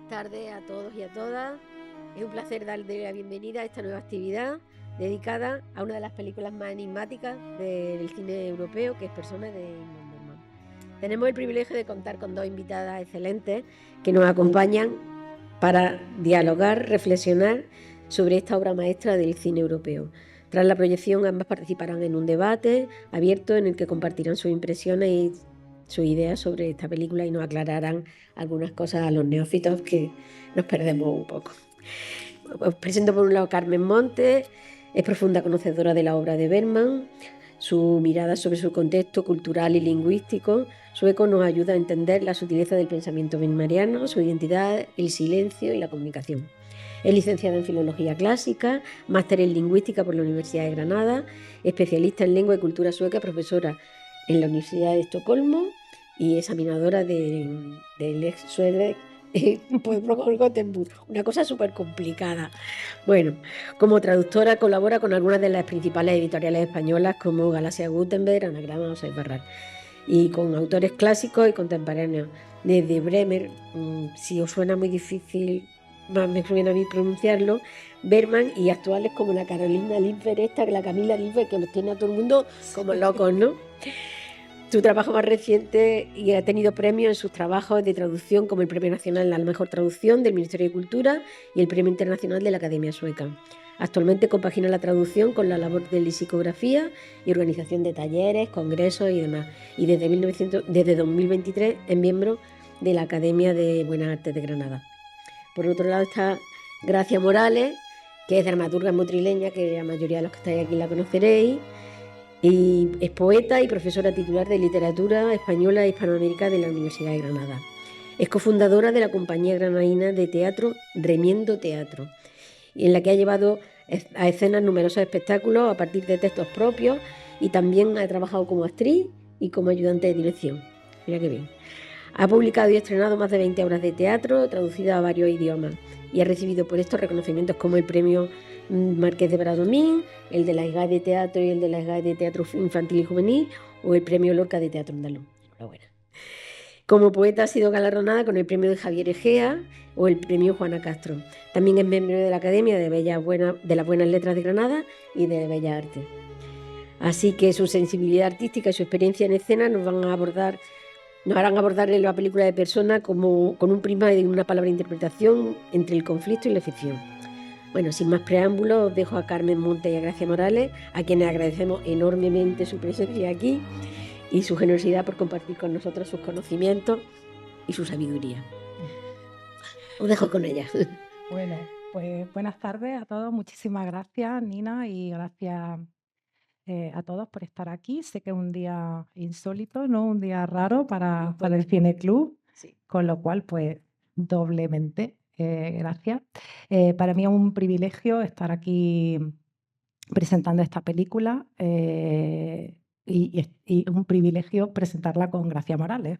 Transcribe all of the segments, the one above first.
Buenas tardes a todos y a todas. Es un placer darle la bienvenida a esta nueva actividad dedicada a una de las películas más enigmáticas del cine europeo, que es Personas de Ingmar Bergman. Tenemos el privilegio de contar con dos invitadas excelentes que nos acompañan para dialogar, reflexionar sobre esta obra maestra del cine europeo. Tras la proyección, ambas participarán en un debate abierto en el que compartirán sus impresiones y sus ideas sobre esta película y nos aclararán algunas cosas a los neófitos que nos perdemos un poco. Os presento por un lado Carmen Montes, es profunda conocedora de la obra de Bergman, su mirada sobre su contexto cultural y lingüístico. Su eco nos ayuda a entender la sutileza del pensamiento bergmaniano, su identidad, el silencio y la comunicación. Es licenciada en Filología Clásica, máster en Lingüística por la Universidad de Granada, especialista en lengua y cultura sueca, profesora en la Universidad de Estocolmo y examinadora del ex Swede por Gothenburg. Una cosa súper complicada. Bueno, como traductora colabora con algunas de las principales editoriales españolas como Galaxia Gutenberg, Anagrama o Barral, y con autores clásicos y contemporáneos. Desde Bremer, si os suena muy difícil, más me suena a mí pronunciarlo, Bergman, y actuales como la Carolina Lisbeth, la Camila Lisbeth, que nos tiene a todo el mundo como locos, ¿no? Su trabajo más reciente y ha tenido premios en sus trabajos de traducción, como el Premio Nacional a la Mejor Traducción del Ministerio de Cultura y el Premio Internacional de la Academia Sueca. Actualmente compagina la traducción con la labor de lexicografía y organización de talleres, congresos y demás. Y desde 2023 es miembro de la Academia de Buenas Artes de Granada. Por otro lado está Gracia Morales, que es dramaturga motrileña, que la mayoría de los que estáis aquí la conoceréis. Y es poeta y profesora titular de literatura española e hispanoamérica de la Universidad de Granada. Es cofundadora de la compañía granadina de teatro Remiendo Teatro, en la que ha llevado a escenas numerosos espectáculos a partir de textos propios, y también ha trabajado como actriz y como ayudante de dirección. Mira qué bien. Ha publicado y estrenado más de 20 obras de teatro traducidas a varios idiomas y ha recibido por estos reconocimientos como el premio Marqués de Bradomín, el de la SGAE de Teatro y el de la SGAE de Teatro Infantil y Juvenil, o el premio Lorca de Teatro Andaluz. Enhorabuena. Como poeta ha sido galardonada con el premio de Javier Egea o el premio Juana Castro. También es miembro de la Academia de las Buenas Letras de Granada y de Bellas Artes. Así que su sensibilidad artística y su experiencia en escena nos harán abordar la película de Persona como con un prisma de una palabra de interpretación entre el conflicto y la ficción. Bueno, sin más preámbulos, os dejo a Carmen Montes y a Gracia Morales, a quienes agradecemos enormemente su presencia aquí y su generosidad por compartir con nosotros sus conocimientos y su sabiduría. Os dejo con ella. Bueno, pues buenas tardes a todos. Muchísimas gracias, Nina, y gracias a todos por estar aquí. Sé que es un día insólito, ¿no? Un día raro para el Cine Club, Sí. con lo cual, pues, doblemente gracias. Para mí es un privilegio estar aquí presentando esta película y un privilegio presentarla con Gracia Morales,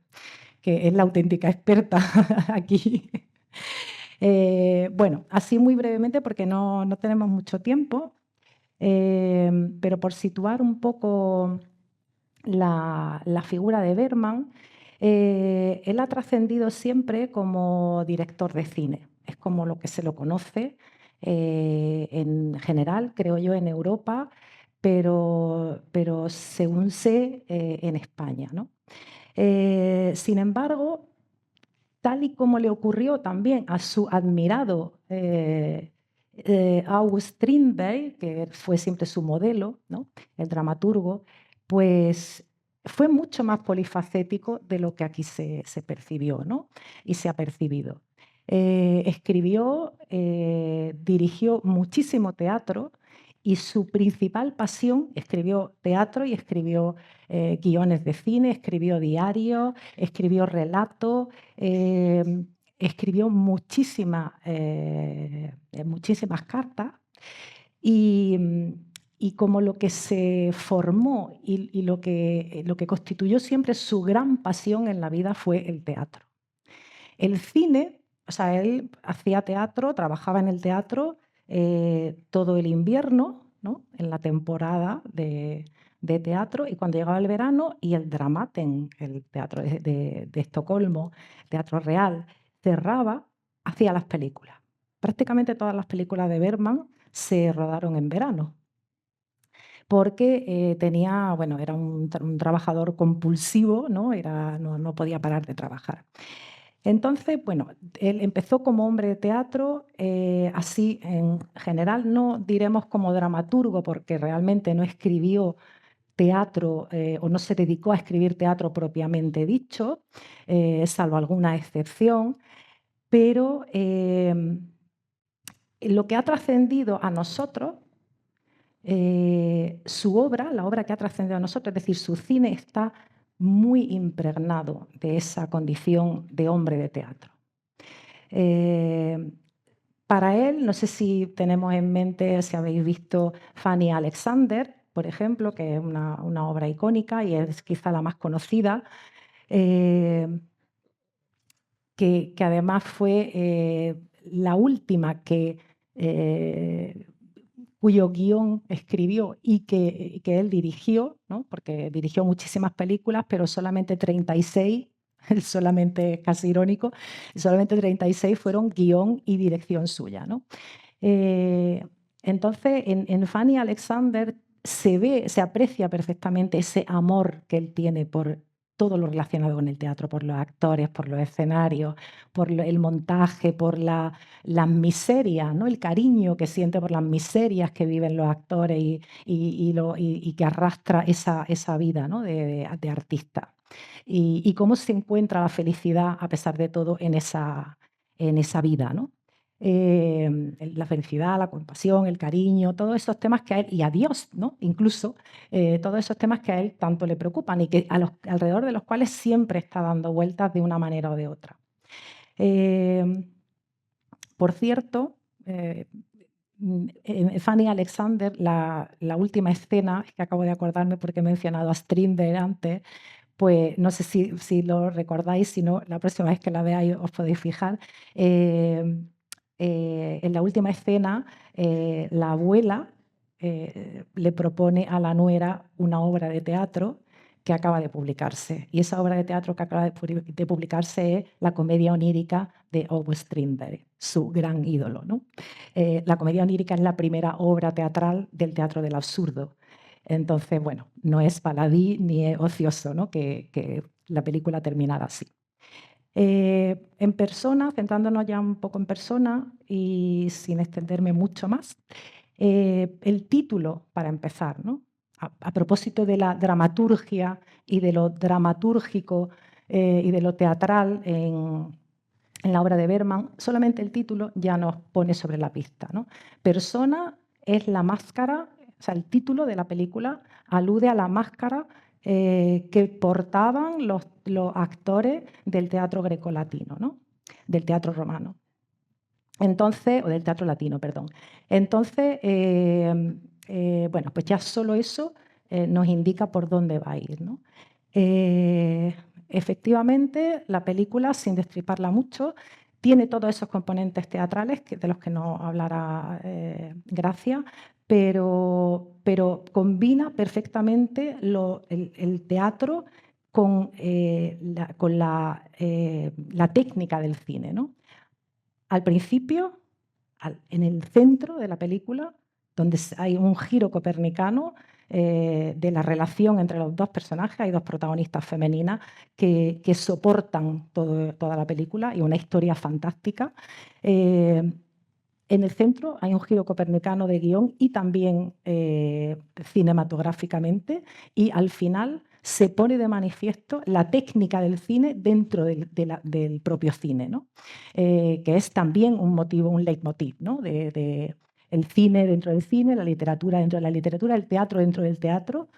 que es la auténtica experta aquí. Bueno, así muy brevemente, porque no tenemos mucho tiempo, pero por situar un poco la figura de Bergman, él ha trascendido siempre como director de cine. Es como lo que se lo conoce en general, creo yo, en Europa, pero según sé, en España, ¿no? Sin embargo, tal y como le ocurrió también a su admirado August Strindberg, que fue siempre su modelo, ¿no? El dramaturgo, pues fue mucho más polifacético de lo que aquí se percibió, ¿no? Y se ha percibido. Escribió, dirigió muchísimo teatro y su principal pasión, escribió teatro y escribió guiones de cine, escribió diarios, escribió relatos, escribió muchísimas cartas y como lo que se formó y lo que constituyó siempre su gran pasión en la vida fue el teatro. El cine, o sea, él hacía teatro, trabajaba en el teatro todo el invierno, ¿no? En la temporada de teatro, y cuando llegaba el verano y el Dramaten, el teatro de Estocolmo, Teatro Real, cerraba, hacía las películas. Prácticamente todas las películas de Bergman se rodaron en verano, porque tenía, bueno, era un trabajador compulsivo, ¿no? No podía parar de trabajar. Entonces, bueno, él empezó como hombre de teatro, así en general, no diremos como dramaturgo, porque realmente no escribió teatro o no se dedicó a escribir teatro propiamente dicho, salvo alguna excepción, pero lo que ha trascendido a nosotros, su obra, la obra que ha trascendido a nosotros, es decir, su cine está muy impregnado de esa condición de hombre de teatro. Para él, no sé si tenemos en mente, si habéis visto Fanny Alexander, por ejemplo, que es una obra icónica y es quizá la más conocida, que además fue la última cuyo guión escribió y que él dirigió, ¿no? Porque dirigió muchísimas películas, pero solamente 36, solamente casi irónico, solamente 36 fueron guión y dirección suya, ¿no? Entonces, en Fanny Alexander se aprecia perfectamente ese amor que él tiene por todo lo relacionado con el teatro, por los actores, por los escenarios, por el montaje, por las miserias, ¿no? El cariño que siente por las miserias que viven los actores y que arrastra esa vida, ¿no? de artista. Y cómo se encuentra la felicidad, a pesar de todo, en esa vida, ¿no? La felicidad, la compasión, el cariño, todos esos temas que a él, y a Dios, ¿no? Incluso, todos esos temas que a él tanto le preocupan y que alrededor de los cuales siempre está dando vueltas de una manera o de otra. Por cierto, en Fanny Alexander, la última escena, es que acabo de acordarme porque he mencionado a Strindberg antes, pues no sé si lo recordáis, si no, la próxima vez que la veáis os podéis fijar. En la última escena, la abuela le propone a la nuera una obra de teatro que acaba de publicarse. Y esa obra de teatro que acaba de publicarse es la comedia onírica de August Strindberg, su gran ídolo, ¿no? La comedia onírica es la primera obra teatral del teatro del absurdo. Entonces, bueno, no es baladí ni es ocioso, ¿no? que la película terminara así. En persona, centrándonos ya un poco en persona y sin extenderme mucho más, el título, para empezar, ¿no? A propósito de la dramaturgia y de lo dramatúrgico y de lo teatral en la obra de Bergman, solamente el título ya nos pone sobre la pista, ¿no? Persona es la máscara, o sea, el título de la película alude a la máscara que portaban los actores del teatro grecolatino, ¿no? Del teatro romano. Entonces, o del teatro latino, perdón. Entonces, bueno, pues ya solo eso nos indica por dónde va a ir, ¿no? Efectivamente, la película, sin destriparla mucho, tiene todos esos componentes teatrales de los que nos hablará Gracia, pero combina perfectamente el teatro con la técnica del cine, ¿no? Al principio, en el centro de la película, donde hay un giro copernicano de la relación entre los dos personajes, hay dos protagonistas femeninas que soportan toda la película y una historia fantástica. En el centro hay un giro copernicano de guión y también cinematográficamente, y al final se pone de manifiesto la técnica del cine dentro del propio cine, ¿no? Que es también un motivo, un leitmotiv, ¿no? El cine dentro del cine, la literatura dentro de la literatura, el teatro dentro del teatro,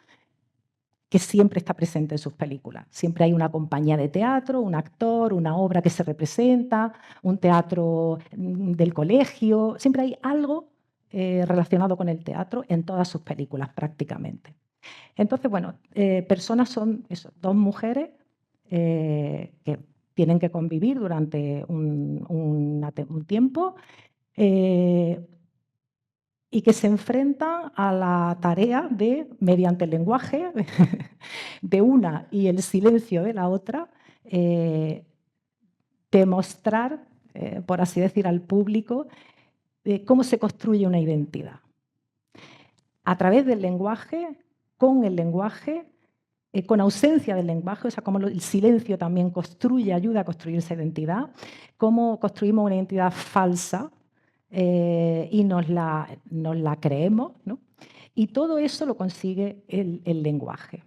que siempre está presente en sus películas. Siempre hay una compañía de teatro, un actor, una obra que se representa, un teatro del colegio, siempre hay algo relacionado con el teatro en todas sus películas prácticamente. Entonces, bueno, personas son eso, dos mujeres que tienen que convivir durante un tiempo y que se enfrentan a la tarea de, mediante el lenguaje de una y el silencio de la otra, demostrar por así decir, al público cómo se construye una identidad. A través del lenguaje, con el lenguaje, con ausencia del lenguaje, o sea, cómo el silencio también construye, ayuda a construir esa identidad, cómo construimos una identidad falsa y nos la creemos, ¿no? Y todo eso lo consigue el lenguaje,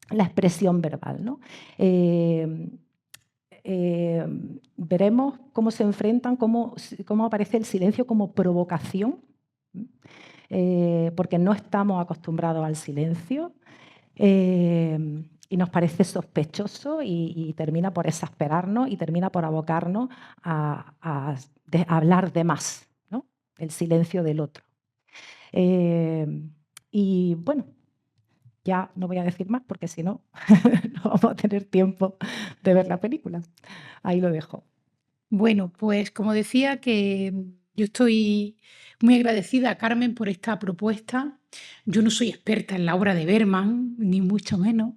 la expresión verbal, ¿no? Veremos cómo se enfrentan, cómo aparece el silencio como provocación, porque no estamos acostumbrados al silencio y nos parece sospechoso y termina por exasperarnos y termina por abocarnos a hablar de más, ¿no? El silencio del otro. Y bueno, ya no voy a decir más porque si no, no vamos a tener tiempo de ver la película. Ahí lo dejo. Bueno, pues como decía, que yo estoy muy agradecida a Carmen por esta propuesta. Yo no soy experta en la obra de Bergman, ni mucho menos,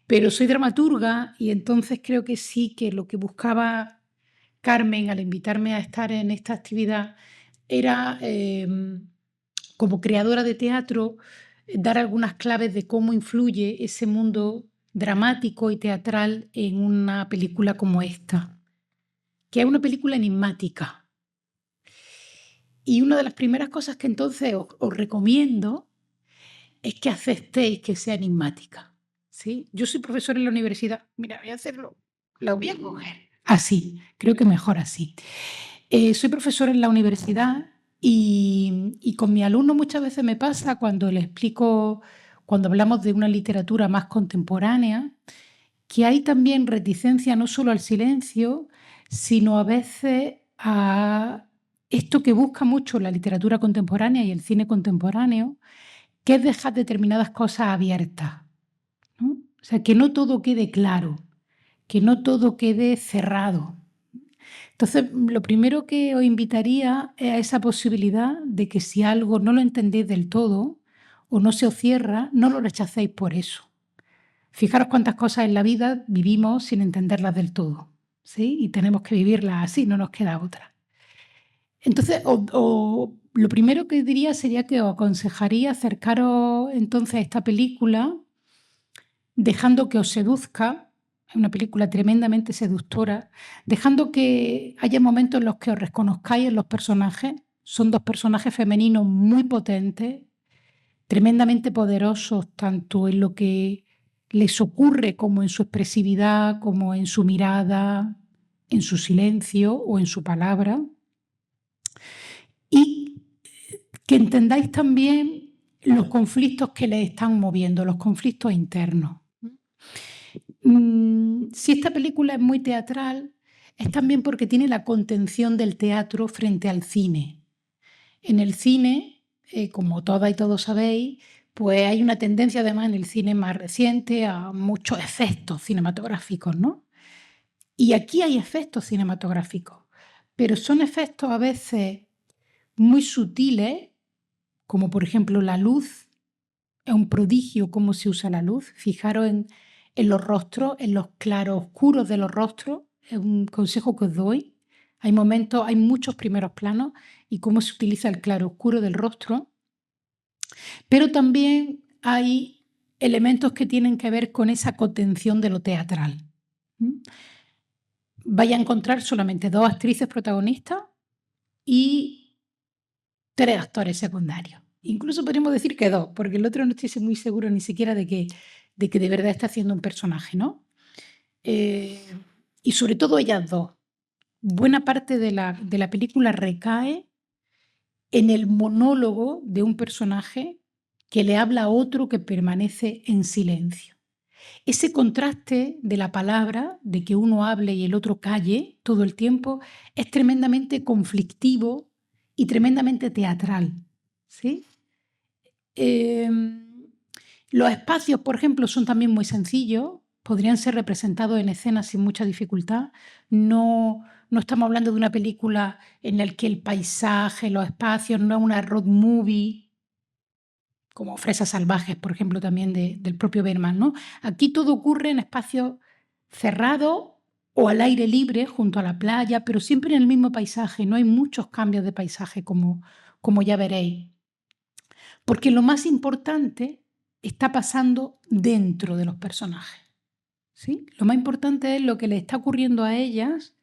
pero soy dramaturga y entonces creo que sí que lo que buscaba Carmen al invitarme a estar en esta actividad era, como creadora de teatro, dar algunas claves de cómo influye ese mundo dramático y teatral en una película como esta, que es una película enigmática. Y una de las primeras cosas que entonces os recomiendo es que aceptéis que sea enigmática, ¿sí? Yo soy profesora en la universidad. Mira, voy a hacerlo, lo voy a coger. Así, creo que mejor así. Soy profesora en la universidad y con mi alumno muchas veces me pasa cuando le explico, cuando hablamos de una literatura más contemporánea, que hay también reticencia no solo al silencio, sino a veces a esto que busca mucho la literatura contemporánea y el cine contemporáneo, que es dejar determinadas cosas abiertas, ¿no? O sea, que no todo quede claro, que no todo quede cerrado. Entonces, lo primero que os invitaría es a esa posibilidad de que si algo no lo entendéis del todo o no se os cierra, no lo rechacéis por eso. Fijaros cuántas cosas en la vida vivimos sin entenderlas del todo, ¿sí? Y tenemos que vivirlas así, no nos queda otra. Entonces, lo primero que diría sería que os aconsejaría acercaros entonces a esta película dejando que os seduzca, es una película tremendamente seductora, dejando que haya momentos en los que os reconozcáis en los personajes. Son dos personajes femeninos muy potentes, tremendamente poderosos, tanto en lo que les ocurre como en su expresividad, como en su mirada, en su silencio o en su palabra. Y que entendáis también los conflictos que les están moviendo, los conflictos internos. Si esta película es muy teatral, es también porque tiene la contención del teatro frente al cine. En el cine, como todas y todos sabéis, pues hay una tendencia además en el cine más reciente a muchos efectos cinematográficos, ¿no? Y aquí hay efectos cinematográficos, pero son efectos a veces muy sutiles, como por ejemplo la luz. Es un prodigio cómo se usa la luz. Fijaros en los rostros, en los claroscuros de los rostros. Es un consejo que os doy. Hay momentos, hay muchos primeros planos y cómo se utiliza el claroscuro del rostro. Pero también hay elementos que tienen que ver con esa contención de lo teatral. Vais a encontrar solamente 2 actrices protagonistas y 3 actores secundarios. Incluso podríamos decir que 2, porque el otro no estoy muy seguro ni siquiera de que de verdad está haciendo un personaje, ¿no? Y sobre todo ellas dos. Buena parte de la película recae en el monólogo de un personaje que le habla a otro que permanece en silencio. Ese contraste de la palabra, de que uno hable y el otro calle todo el tiempo, es tremendamente conflictivo y tremendamente teatral, ¿sí? Los espacios, por ejemplo, son también muy sencillos, podrían ser representados en escenas sin mucha dificultad. No estamos hablando de una película en la que el paisaje, los espacios, no es una road movie, como Fresas salvajes, por ejemplo, también del propio Bergman, ¿no? Aquí todo ocurre en espacios cerrados, o al aire libre junto a la playa, pero siempre en el mismo paisaje. No hay muchos cambios de paisaje como ya veréis. Porque lo más importante está pasando dentro de los personajes, ¿sí? Lo más importante es lo que les está ocurriendo a ellas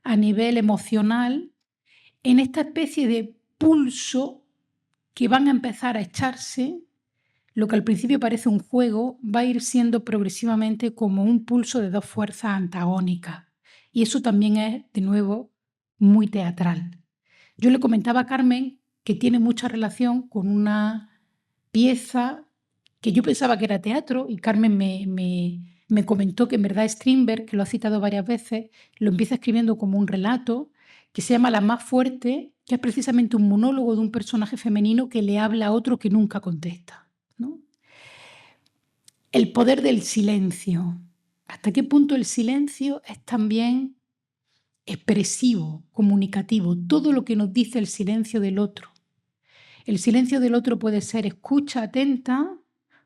a nivel emocional en esta especie de pulso que van a empezar a echarse. Lo que al principio parece un juego va a ir siendo progresivamente como un pulso de dos fuerzas antagónicas. Y eso también es, de nuevo, muy teatral. Yo le comentaba a Carmen que tiene mucha relación con una pieza que yo pensaba que era teatro y Carmen me comentó que en verdad Strindberg, que lo ha citado varias veces, lo empieza escribiendo como un relato que se llama La más fuerte, que es precisamente un monólogo de un personaje femenino que le habla a otro que nunca contesta, ¿no? El poder del silencio. ¿Hasta qué punto el silencio es también expresivo, comunicativo? Todo lo que nos dice el silencio del otro. El silencio del otro puede ser escucha atenta,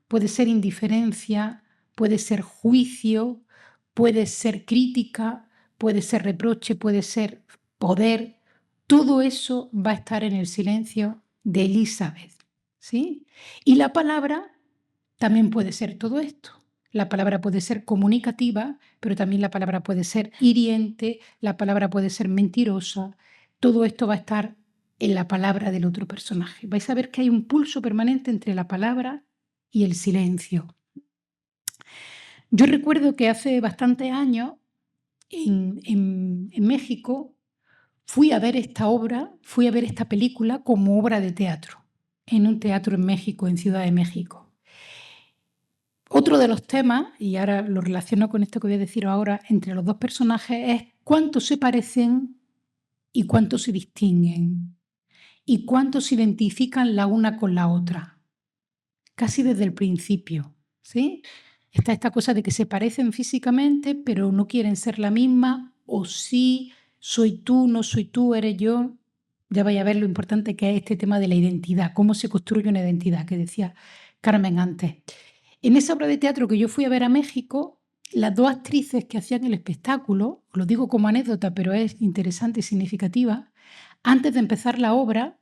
puede ser indiferencia, puede ser juicio, puede ser crítica, puede ser reproche, puede ser poder. Todo eso va a estar en el silencio de Elizabeth, ¿sí? Y la palabra también puede ser todo esto. La palabra puede ser comunicativa, pero también la palabra puede ser hiriente, la palabra puede ser mentirosa. Todo esto va a estar en la palabra del otro personaje. Vais a ver que hay un pulso permanente entre la palabra y el silencio. Yo recuerdo que hace bastantes años en México fui a ver esta obra, fui a ver esta película como obra de teatro, en un teatro en México, en Ciudad de México. Otro de los temas, y ahora lo relaciono con esto que voy a decir ahora, entre los dos personajes es cuánto se parecen y cuánto se distinguen y cuánto se identifican la una con la otra, casi desde el principio, ¿sí? Está esta cosa de que se parecen físicamente, pero no quieren ser la misma, o sí, soy tú, no soy tú, eres yo. Ya vais a ver lo importante que es este tema de la identidad, cómo se construye una identidad, que decía Carmen antes. En esa obra de teatro que yo fui a ver a México, las dos actrices que hacían el espectáculo, os lo digo como anécdota, pero es interesante y significativa, antes de empezar la obra,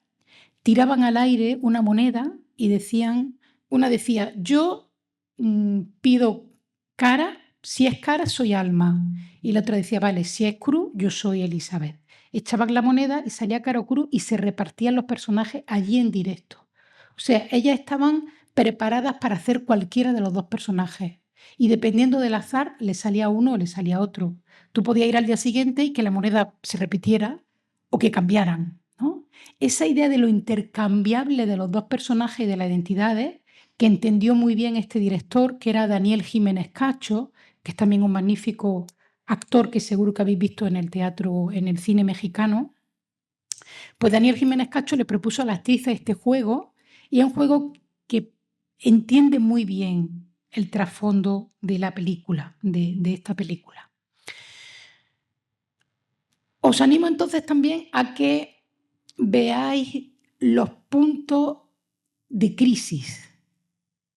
tiraban al aire una moneda y decían, una decía, yo pido cara, si es cara soy Alma. Y la otra decía, vale, si es cruz, yo soy Elizabeth. Echaban la moneda y salía cara o cruz y se repartían los personajes allí en directo. O sea, ellas estaban preparadas para hacer cualquiera de los dos personajes. Y dependiendo del azar, le salía uno o le salía otro. Tú podías ir al día siguiente y que la moneda se repitiera o que cambiaran, ¿no? Esa idea de lo intercambiable de los dos personajes y de las identidades, que entendió muy bien este director, que era Daniel Jiménez Cacho, que es también un magnífico actor que seguro que habéis visto en el teatro, en el cine mexicano, pues Daniel Jiménez Cacho le propuso a la actriz este juego, y es un juego que entiende muy bien el trasfondo de la película, de esta película. Os animo entonces también a que veáis los puntos de crisis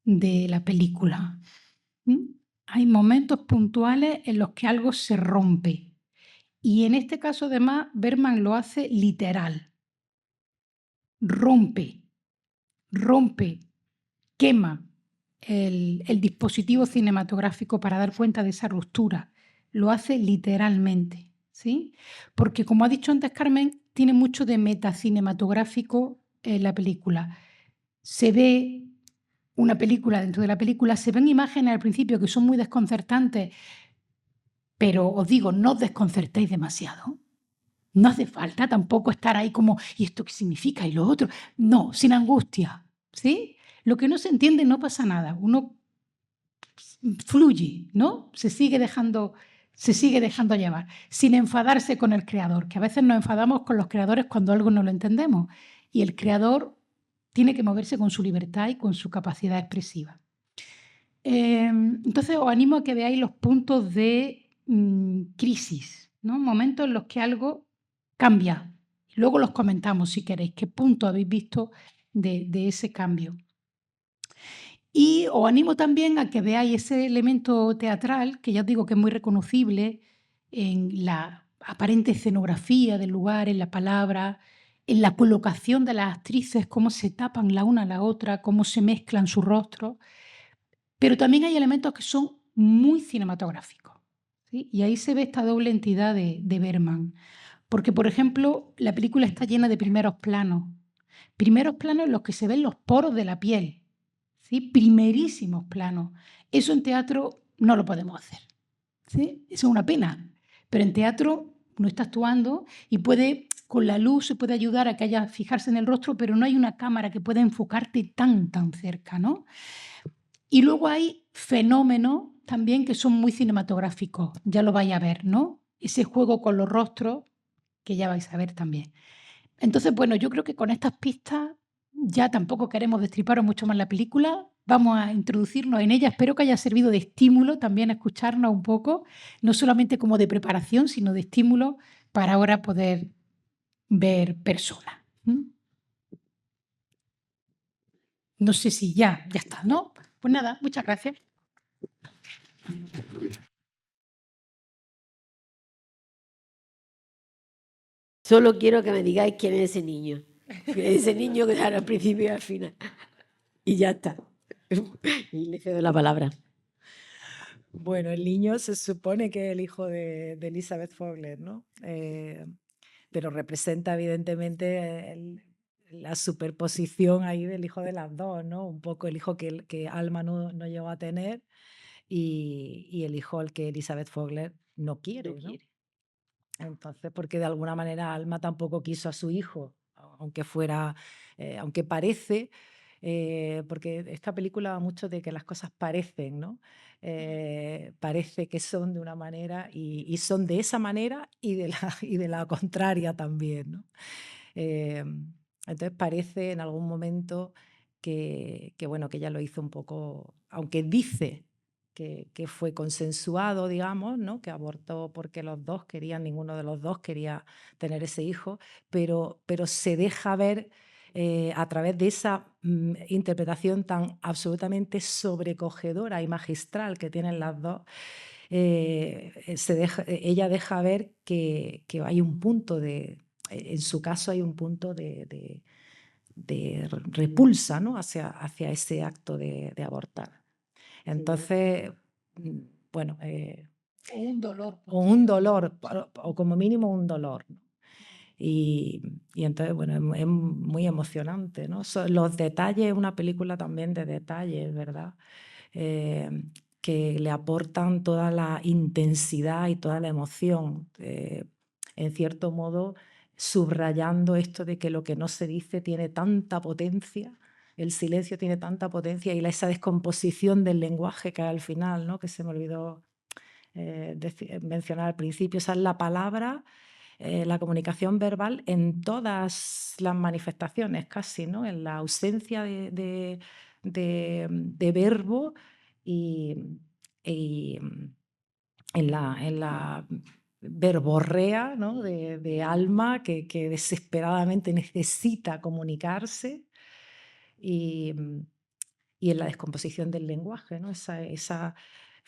de la película. Hay momentos puntuales en los que algo se rompe. Y en este caso, además, Bergman lo hace literal. Rompe, quema el dispositivo cinematográfico para dar cuenta de esa ruptura. Lo hace literalmente, ¿sí? Porque, como ha dicho antes Carmen, tiene mucho de metacinematográfico en la película. Se ve una película dentro de la película, se ven imágenes al principio que son muy desconcertantes, pero os digo, no os desconcertéis demasiado. No hace falta tampoco estar ahí como, ¿y esto qué significa? Y lo otro. No, sin angustia, ¿sí? Lo que no se entiende no pasa nada. Uno fluye, ¿no? Se sigue dejando llevar, sin enfadarse con el creador, que a veces nos enfadamos con los creadores cuando algo no lo entendemos. Y el creador tiene que moverse con su libertad y con su capacidad expresiva. Entonces os animo a que veáis los puntos de crisis, ¿no? Momentos en los que algo cambia. Luego los comentamos si queréis, qué punto habéis visto de ese cambio. Y os animo también a que veáis ese elemento teatral, que ya os digo que es muy reconocible en la aparente escenografía del lugar, en la palabra, en la colocación de las actrices, cómo se tapan la una a la otra, cómo se mezclan sus rostros, pero también hay elementos que son muy cinematográficos, ¿sí? Y ahí se ve esta doble entidad de Bergman, porque, por ejemplo, la película está llena de primeros planos en los que se ven los poros de la piel, ¿sí? Primerísimos planos. Eso en teatro no lo podemos hacer, ¿sí? Eso es una pena, pero en teatro uno está actuando y puede, con la luz se puede ayudar a que haya fijarse en el rostro, pero no hay una cámara que pueda enfocarte tan cerca, ¿no? Y luego hay fenómenos también que son muy cinematográficos, ya lo vais a ver, ¿no? Ese juego con los rostros que ya vais a ver también. Entonces, bueno, yo creo que con estas pistas ya tampoco queremos destriparos mucho más la película. Vamos a introducirnos en ella. Espero que haya servido de estímulo también a escucharnos un poco, no solamente como de preparación, sino de estímulo para ahora poder ver personas. No sé si ya está, ¿no? Pues nada, muchas gracias. Solo quiero que me digáis quién es ese niño. Ese niño que sale al principio y al final. Y ya está. Y le cedo la palabra. Bueno, el niño se supone que es el hijo de Elizabeth Fogler, ¿no? Pero representa evidentemente la superposición ahí del hijo de las dos, ¿no? Un poco el hijo que Alma no llegó a tener y el hijo al que Elizabeth Fogler no quiere, No ¿no? quiere. Entonces, porque de alguna manera Alma tampoco quiso a su hijo, aunque fuera, aunque parece, porque esta película va mucho de que las cosas parecen, ¿no? Parece que son de una manera y son de esa manera y de la contraria también, ¿no? Entonces parece en algún momento bueno, que ella lo hizo un poco, aunque dice que fue consensuado, digamos, ¿no? Que abortó porque los dos querían, ninguno de los dos quería tener ese hijo, pero se deja ver a través de esa interpretación tan absolutamente sobrecogedora y magistral que tienen las dos, ella deja ver que hay un punto en su caso hay un punto de repulsa, ¿no? hacia ese acto de abortar. Entonces, bueno, O un dolor. o un dolor, o como mínimo un dolor, ¿no? Y entonces, bueno, es muy emocionante, ¿no? Los detalles, una película también de detalles, ¿verdad? Que le aportan toda la intensidad y toda la emoción, en cierto modo subrayando esto de que lo que no se dice tiene tanta potencia, el silencio tiene tanta potencia y esa descomposición del lenguaje que hay al final, ¿no? Que se me olvidó mencionar al principio, esa es la palabra, la comunicación verbal en todas las manifestaciones casi, ¿no? En la ausencia de verbo y en la verborrea, ¿no? de alma que desesperadamente necesita comunicarse y en la descomposición del lenguaje, ¿no? Esa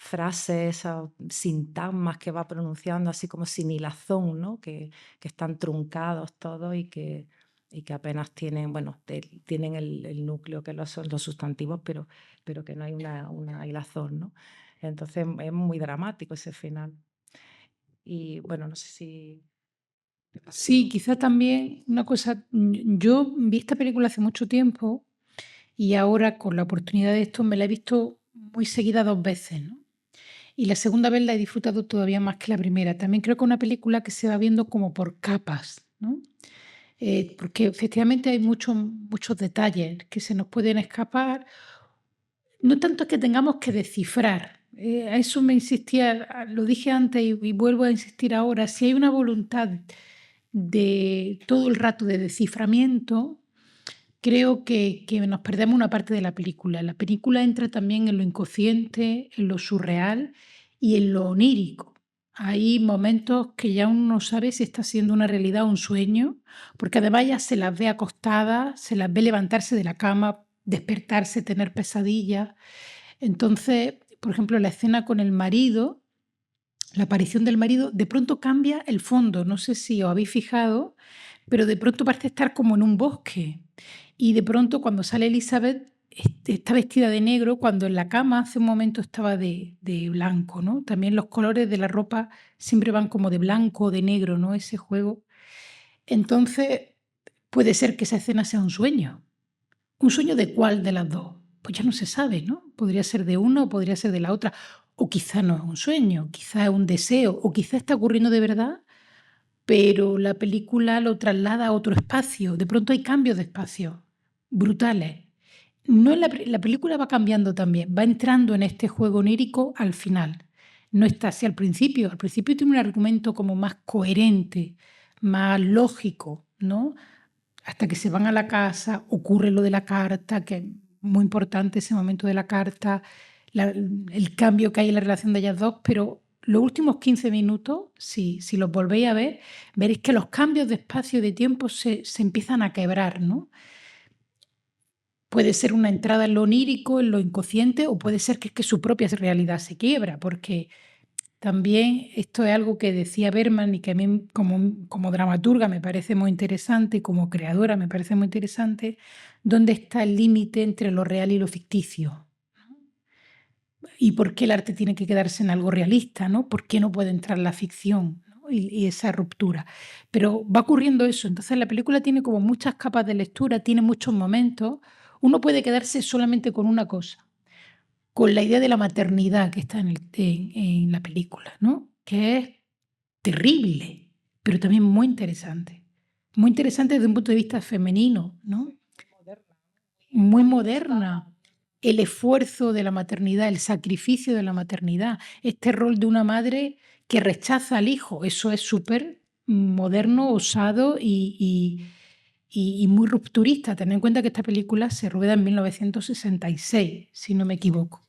frase, esos sintagmas que va pronunciando así como sin hilazón, ¿no? Que están truncados todos y que apenas tienen, bueno, tienen el núcleo que son los sustantivos, pero que no hay una hilazón, ¿no? Entonces es muy dramático ese final. Y bueno, no sé si... Sí, quizá también una cosa, yo vi esta película hace mucho tiempo y ahora con la oportunidad de esto me la he visto muy seguida 2 veces, ¿no? Y la segunda vez la he disfrutado todavía más que la primera. También creo que es una película que se va viendo como por capas, ¿no? Porque efectivamente hay muchos detalles que se nos pueden escapar. No tanto es que tengamos que descifrar, a eso me insistía, lo dije antes y vuelvo a insistir ahora, si hay una voluntad de todo el rato de desciframiento, creo que nos perdemos una parte de la película. La película entra también en lo inconsciente, en lo surreal y en lo onírico. Hay momentos que ya uno no sabe si está siendo una realidad o un sueño, porque además ya se las ve acostadas, se las ve levantarse de la cama, despertarse, tener pesadillas. Entonces, por ejemplo, la escena con el marido, la aparición del marido, de pronto cambia el fondo. No sé si os habéis fijado, pero de pronto parece estar como en un bosque. Y de pronto cuando sale Elizabeth está vestida de negro, cuando en la cama hace un momento estaba de blanco, ¿no? También los colores de la ropa siempre van como de blanco o de negro, ¿no? Ese juego. Entonces puede ser que esa escena sea un sueño. ¿Un sueño de cuál de las dos? Pues ya no se sabe, ¿no? Podría ser de una o podría ser de la otra. O quizá no es un sueño, quizá es un deseo, o quizá está ocurriendo de verdad, pero la película lo traslada a otro espacio. De pronto hay cambios de espacio brutales. No en la película va cambiando también, va entrando en este juego onírico al final. No está así al principio. Al principio tiene un argumento como más coherente, más lógico, ¿no? Hasta que se van a la casa, ocurre lo de la carta, que es muy importante ese momento de la carta, el cambio que hay en la relación de ellas dos, pero los últimos 15 minutos, si los volvéis a ver, veréis que los cambios de espacio y de tiempo se empiezan a quebrar, ¿no? Puede ser una entrada en lo onírico, en lo inconsciente, o puede ser que es que su propia realidad se quiebra, porque también esto es algo que decía Bergman y que a mí como dramaturga me parece muy interesante, como creadora me parece muy interesante, dónde está el límite entre lo real y lo ficticio. ¿Y por qué el arte tiene que quedarse en algo realista? ¿No? ¿Por qué no puede entrar la ficción? ¿No? Y esa ruptura. Pero va ocurriendo eso. Entonces la película tiene como muchas capas de lectura, tiene muchos momentos. Uno puede quedarse solamente con una cosa, con la idea de la maternidad que está en la película, ¿no? Que es terrible, pero también muy interesante. Muy interesante desde un punto de vista femenino, ¿no? Muy moderna. El esfuerzo de la maternidad, el sacrificio de la maternidad, este rol de una madre que rechaza al hijo, eso es súper moderno, osado y muy rupturista. Tened en cuenta que esta película se rueda en 1966, si no me equivoco.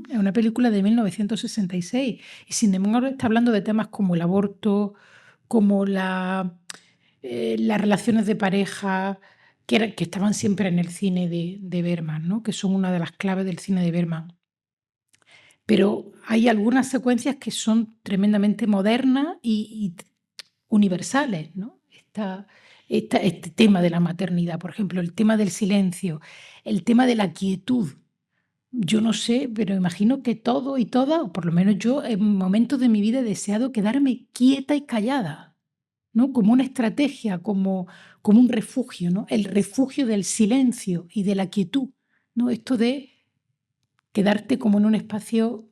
Es una película de 1966 y sin embargo está hablando de temas como el aborto, como las relaciones de pareja, que estaban siempre en el cine de Bergman, ¿no? Que son una de las claves del cine de Bergman. Pero hay algunas secuencias que son tremendamente modernas y universales, ¿no? Este tema de la maternidad, por ejemplo, el tema del silencio, el tema de la quietud. Yo no sé, pero imagino que todo y toda, o por lo menos yo, en momentos de mi vida he deseado quedarme quieta y callada, ¿no? Como una estrategia, como un refugio, ¿no? El refugio del silencio y de la quietud, ¿no? Esto de quedarte como en un espacio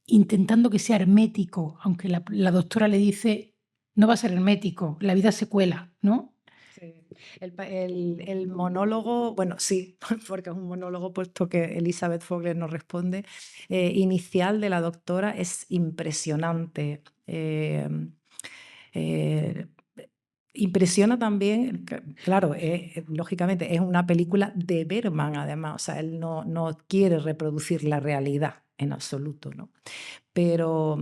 intentando que sea hermético, aunque la doctora le dice, no va a ser hermético, la vida se cuela, ¿no? Sí. El monólogo, bueno, sí, porque es un monólogo, puesto que Elizabeth Fogler nos responde, inicial de la doctora es impresionante. Impresiona también, claro, lógicamente es una película de Bergman además, o sea, él no quiere reproducir la realidad en absoluto, ¿no? Pero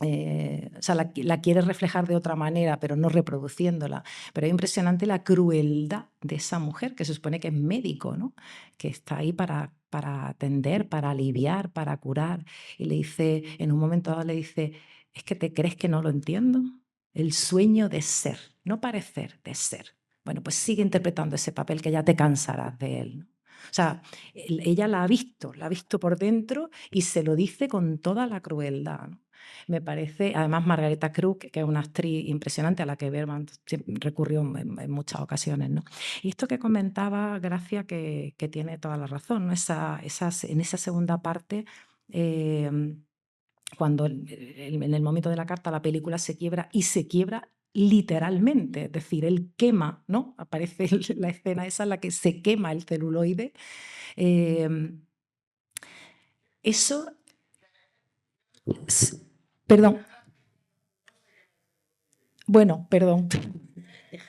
o sea, la quiere reflejar de otra manera, pero no reproduciéndola. Pero es impresionante la crueldad de esa mujer, que se supone que es médico, ¿no? Que está ahí para atender, para aliviar, para curar. Y le dice, en un momento dado le dice, ¿es que te crees que no lo entiendo? El sueño de ser, no parecer, de ser. Bueno, pues sigue interpretando ese papel que ya te cansarás de él, ¿no? O sea, ella la ha visto por dentro y se lo dice con toda la crueldad, ¿no? Me parece, además Margareta Cruz, que es una actriz impresionante a la que Bergman recurrió en muchas ocasiones, ¿no? Y esto que comentaba Gracia, que tiene toda la razón, ¿no? En esa segunda parte, cuando en el momento de la carta la película se quiebra y se quiebra literalmente, es decir, él quema, ¿no? Aparece la escena esa en la que se quema el celuloide. Eso, perdón, bueno, perdón. Es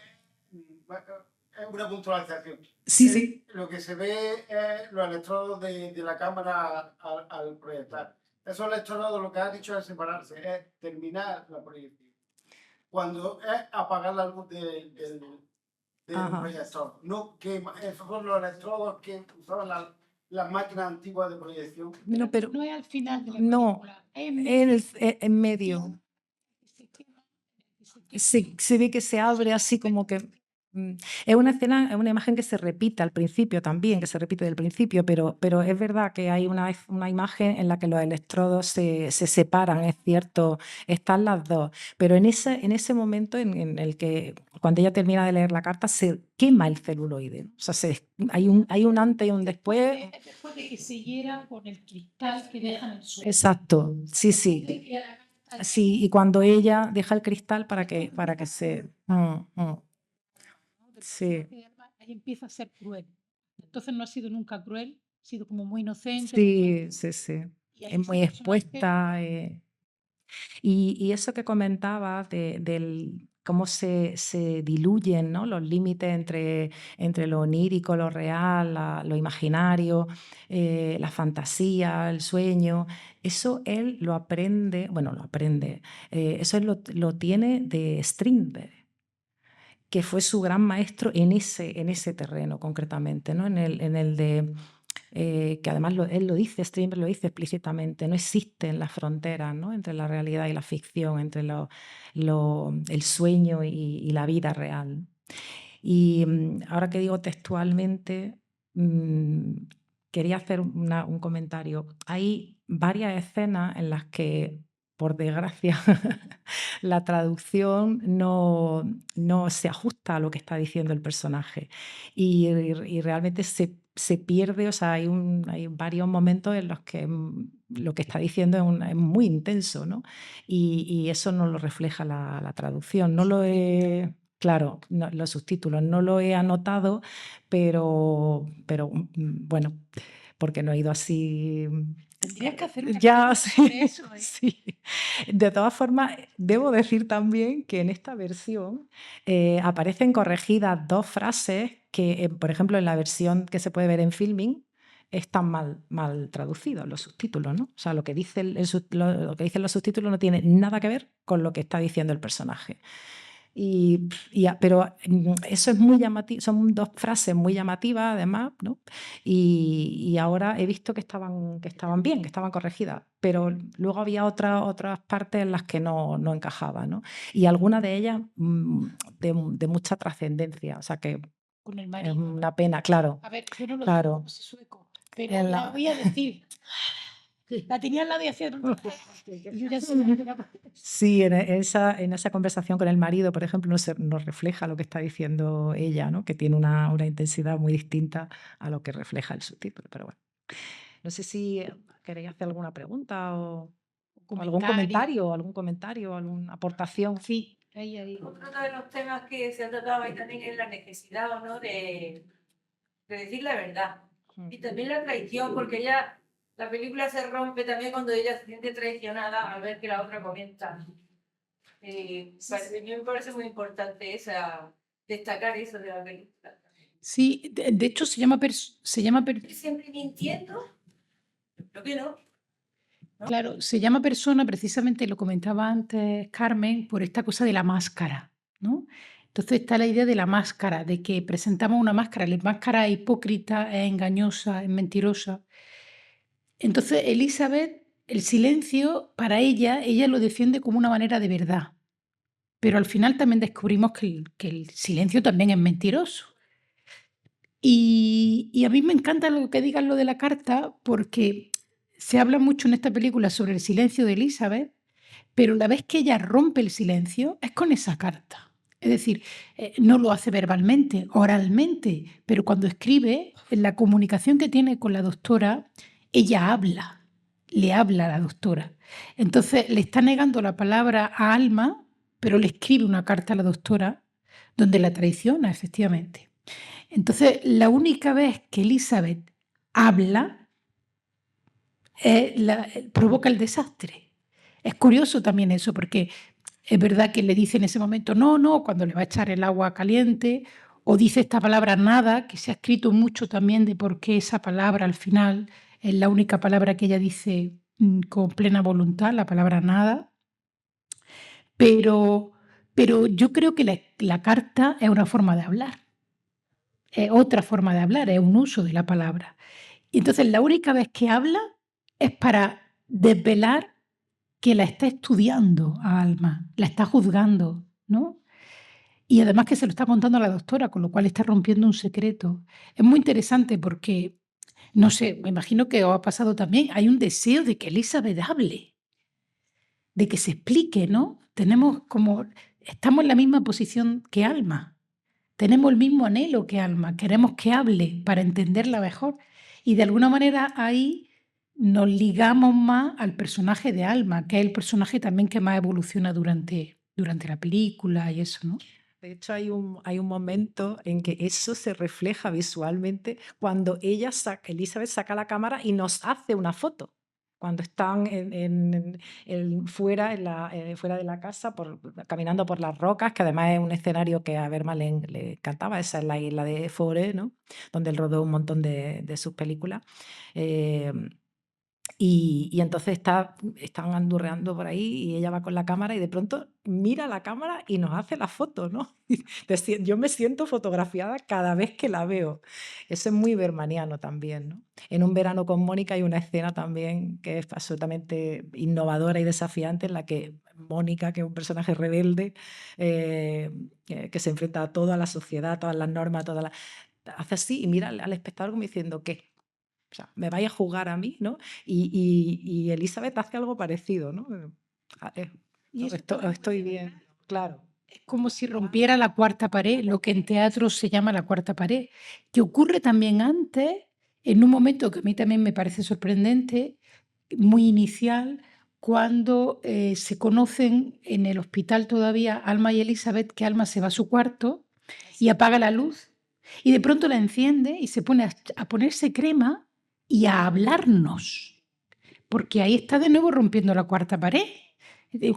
una puntualización. Sí, sí. Lo que se ve es los electrodos de la cámara al proyectar. Esos electrodos, lo que ha dicho es separarse, es terminar la proyección. Cuando es apagar la luz del proyector. No quema. Esos son los electrodos que usaban las máquinas antiguas de proyección. No, pero no es al final de la no, película, es en medio. Se ve que se abre así como que... Es una escena, es una imagen que se repite al principio también, que se repite del principio, pero es verdad que hay una imagen en la que los electrodos se separan, es cierto, están las dos, pero en ese momento en el que cuando ella termina de leer la carta se quema el celuloide, o sea, hay un antes y un después. Después de que se hiera con el cristal que deja en el suelo. Exacto, sí, sí. Sí, y cuando ella deja el cristal para que se... Sí, Ahí empieza a ser cruel. Entonces no ha sido nunca cruel, ha sido como muy inocente. sí. Y ahí Es muy ese personaje- expuesta. Y eso que comentabas del cómo se diluyen, ¿no?, los límites entre lo onírico, lo real, lo imaginario, la fantasía, el sueño, eso él lo aprende, eso él lo tiene de Strindberg, que fue su gran maestro en ese terreno concretamente, ¿no? En el de, que además él lo dice, Strindberg lo dice explícitamente, no existen las fronteras, ¿no?, entre la realidad y la ficción, entre el sueño y la vida real. Y ahora que digo textualmente, quería hacer un comentario. Hay varias escenas en las que, por desgracia, la traducción no se ajusta a lo que está diciendo el personaje y realmente se pierde, o sea, hay varios momentos en los que lo que está diciendo es muy intenso, ¿no? Y eso no lo refleja la traducción. No lo he... Claro, los subtítulos no lo he anotado, pero bueno, porque no he ido así. Tendrías que hacer una Ya, película sí, sobre eso, ¿eh? sí. De todas formas, debo decir también que en esta versión aparecen corregidas dos frases que, por ejemplo, en la versión que se puede ver en Filming, están mal traducidos los subtítulos, ¿no? O sea, lo que dicen los subtítulos no tiene nada que ver con lo que está diciendo el personaje. Pero eso es muy llamativo, son dos frases muy llamativas además, ¿no? Y ahora he visto que estaban bien, que estaban corregidas, pero luego había otras partes en las que no encajaban, ¿no? Y algunas de ellas de mucha trascendencia, o sea que Con el es marido. una pena, claro. A ver, yo no lo Claro. sé sueco, pero En la la- voy a decir. La tenía al lado y hacía... Yo ya sé, Sí, en esa conversación con el marido, por ejemplo, nos refleja lo que está diciendo ella, ¿no?, que tiene una intensidad muy distinta a lo que refleja el subtítulo. Pero bueno, no sé si queréis hacer alguna pregunta o algún comentario, alguna aportación. Sí, ahí. Otro de los temas que se han tratado ahí también es la necesidad, ¿o no?, de decir la verdad. Y también la traición, porque la película se rompe también cuando ella se siente traicionada al ver que la otra comenta. A mí me parece muy importante destacar eso de la película. Sí, de hecho se llama Siempre mintiendo, creo que no. Claro, se llama Persona, precisamente lo comentaba antes Carmen, por esta cosa de la máscara, ¿no? Entonces está la idea de la máscara, de que presentamos una máscara, la máscara es hipócrita, es engañosa, es mentirosa. Entonces Elizabeth, el silencio, para ella lo defiende como una manera de verdad, pero al final también descubrimos que el silencio también es mentiroso. Y a mí me encanta lo que digan lo de la carta, porque se habla mucho en esta película sobre el silencio de Elizabeth, pero la vez que ella rompe el silencio es con esa carta. Es decir, no lo hace verbalmente, oralmente, pero cuando escribe, en la comunicación que tiene con la doctora, ella le habla a la doctora. Entonces le está negando la palabra a Alma, pero le escribe una carta a la doctora donde la traiciona, efectivamente. Entonces, la única vez que Elizabeth habla provoca el desastre. Es curioso también eso, porque es verdad que le dice en ese momento no, cuando le va a echar el agua caliente, o dice esta palabra nada, que se ha escrito mucho también de por qué esa palabra al final es la única palabra que ella dice con plena voluntad, la palabra nada. Pero yo creo que la carta es una forma de hablar. Es otra forma de hablar, es un uso de la palabra. Y entonces la única vez que habla es para desvelar que la está estudiando a Alma, la está juzgando, ¿no? Y además que se lo está contando a la doctora, con lo cual está rompiendo un secreto. Es muy interesante porque, no sé, me imagino que os ha pasado también, hay un deseo de que Elizabeth hable, de que se explique, ¿no? Estamos en la misma posición que Alma, tenemos el mismo anhelo que Alma, queremos que hable para entenderla mejor. Y de alguna manera ahí nos ligamos más al personaje de Alma, que es el personaje también que más evoluciona durante la película y eso, ¿no? De hecho, hay un momento en que eso se refleja visualmente cuando Elizabeth saca la cámara y nos hace una foto. Cuando están fuera, fuera de la casa, caminando por las rocas, que además es un escenario que a Bergman le encantaba. Esa es la isla de Forêt, ¿no? Donde él rodó un montón de sus películas. Eh, y entonces están andurreando por ahí y ella va con la cámara y de pronto mira la cámara y nos hace la foto, ¿no? Yo me siento fotografiada cada vez que la veo. Eso es muy bermaniano también, ¿no? En Un verano con Mónica hay una escena también que es absolutamente innovadora y desafiante en la que Mónica, que es un personaje rebelde, que se enfrenta a toda la sociedad, a todas las normas, hace así y mira al espectador como diciendo, ¿qué? O sea, me vais a jugar a mí, ¿no? Y Elizabeth hace algo parecido, ¿no? Y eso Estoy bien, claro. es como si rompiera la cuarta pared, lo que en teatro se llama la cuarta pared, que ocurre también antes, en un momento que a mí también me parece sorprendente, muy inicial, cuando se conocen en el hospital todavía Alma y Elizabeth, que Alma se va a su cuarto y apaga la luz y de pronto la enciende y se pone a ponerse crema y a hablarnos, porque ahí está de nuevo rompiendo la cuarta pared.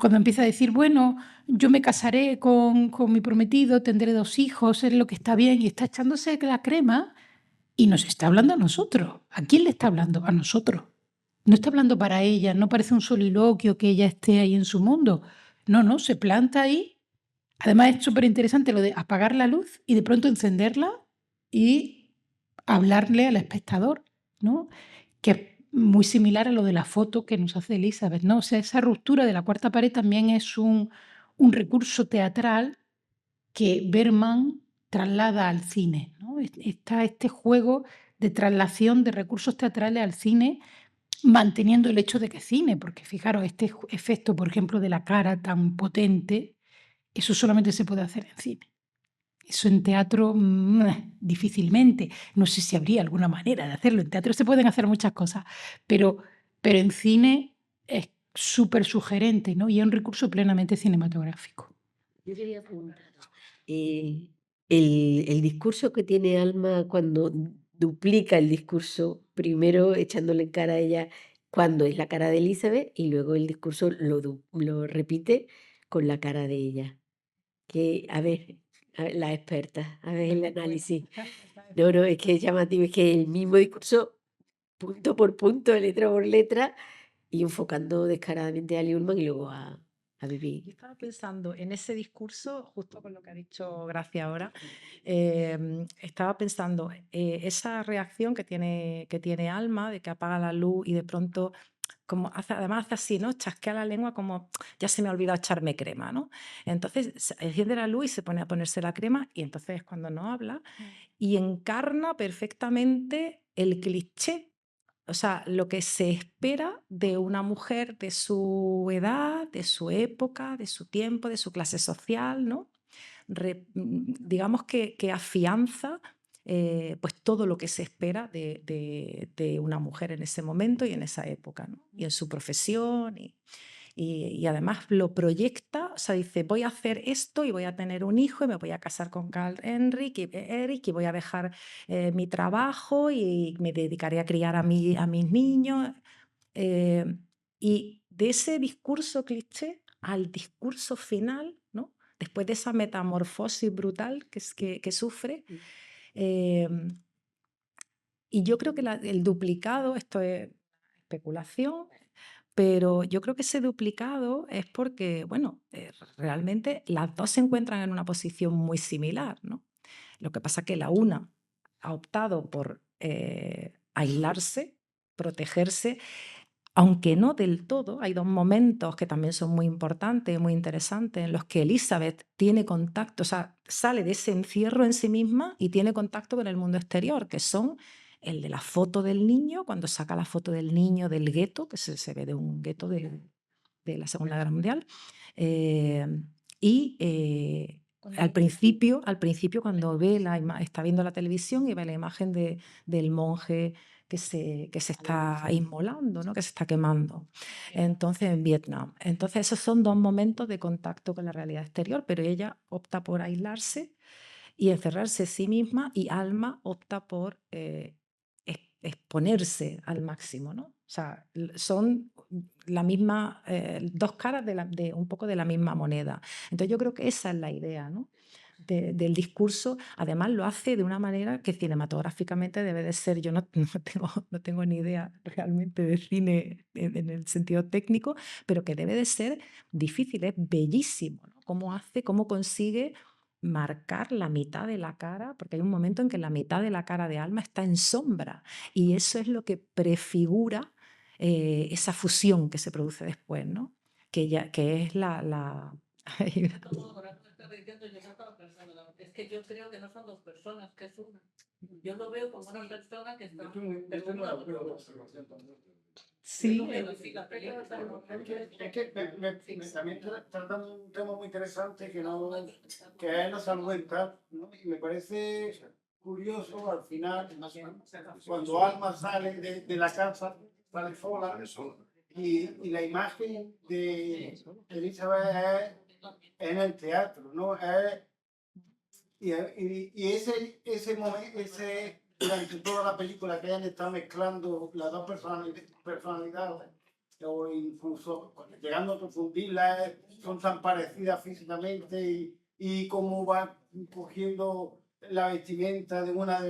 Cuando empieza a decir, bueno, yo me casaré con mi prometido, tendré 2 hijos, es lo que está bien, y está echándose la crema y nos está hablando a nosotros. ¿A quién le está hablando? A nosotros. No está hablando para ella, no parece un soliloquio que ella esté ahí en su mundo. No, no, se planta ahí. Además es súper interesante lo de apagar la luz y de pronto encenderla y hablarle al espectador, ¿no? Que es muy similar a lo de la foto que nos hace Elizabeth, ¿no? O sea, esa ruptura de la cuarta pared también es un recurso teatral que Bergman traslada al cine, ¿no? Está este juego de traslación de recursos teatrales al cine, manteniendo el hecho de que es cine, porque fijaros, este efecto, por ejemplo, de la cara tan potente, eso solamente se puede hacer en cine. Eso en teatro difícilmente. No sé si habría alguna manera de hacerlo. En teatro se pueden hacer muchas cosas, pero, pero en cine es súper sugerente, ¿no? Y es un recurso plenamente cinematográfico. Yo quería apuntar el discurso que tiene Alma cuando duplica el discurso, primero echándole en cara a ella cuando es la cara de Elizabeth y luego el discurso lo repite con la cara de ella. Que, a ver, la experta, a ver el análisis. No, no, es que es llamativo, es que el mismo discurso, punto por punto, letra por letra, y enfocando descaradamente a Ali Ullman y luego a Yo Bibi. estaba pensando en ese discurso, justo con lo que ha dicho Gracia ahora, estaba pensando esa reacción que tiene Alma, de que apaga la luz y de pronto, como además hace así, ¿no? Chasquea la lengua como, ya se me ha olvidado echarme crema, ¿no? Entonces enciende la luz y se pone a ponerse la crema y entonces es cuando no habla y encarna perfectamente el cliché. O sea, lo que se espera de una mujer de su edad, de su época, de su tiempo, de su clase social, ¿no? Digamos que afianza pues todo lo que se espera de una mujer en ese momento y en esa época, ¿no? Y en su profesión y además lo proyecta, o sea, dice, voy a hacer esto y voy a tener un hijo y me voy a casar con Carl Eric y voy a dejar mi trabajo y me dedicaré a criar a mis niños. Y de ese discurso cliché al discurso final, ¿no? Después de esa metamorfosis brutal que sufre. Y yo creo que el duplicado, esto es especulación, pero yo creo que ese duplicado es porque, bueno, realmente las dos se encuentran en una posición muy similar, ¿no? Lo que pasa es que la una ha optado por aislarse, protegerse, aunque no del todo. Hay dos momentos que también son muy importantes, muy interesantes, en los que Elizabeth tiene contacto, o sea, sale de ese encierro en sí misma y tiene contacto con el mundo exterior, que son el de la foto del niño, cuando saca la foto del niño del gueto, que se ve de un gueto de la Segunda Guerra Mundial, y al principio, cuando está viendo la televisión y ve la imagen del monje que se está inmolando, ¿no? Que se está quemando. Entonces, en Vietnam. Entonces, esos son dos momentos de contacto con la realidad exterior, pero ella opta por aislarse y encerrarse en sí misma, y Alma opta por exponerse al máximo, ¿no? O sea, son la misma, dos caras de un poco de la misma moneda. Entonces yo creo que esa es la idea, ¿no? Del discurso. Además lo hace de una manera que cinematográficamente debe de ser, yo no tengo ni idea realmente de cine en el sentido técnico, pero que debe de ser difícil, es bellísimo, ¿no? Cómo consigue marcar la mitad de la cara, porque hay un momento en que la mitad de la cara de Alma está en sombra, y eso es lo que prefigura esa fusión que se produce después, ¿no? Que es la... Es que yo creo que no son dos personas, que es una. Yo lo veo como una persona que está. Sí. Es que también tratan un tema muy interesante que es la salud mental, ¿no? Y me parece curioso al final, cuando Alma sale de la casa, sale sola, y la imagen de Elizabeth es en el teatro, ¿no? Y ese momento, durante toda la película, que hayan estado mezclando las dos personalidades, o incluso llegando a confundirlas, son tan parecidas físicamente, y cómo va cogiendo la vestimenta de una de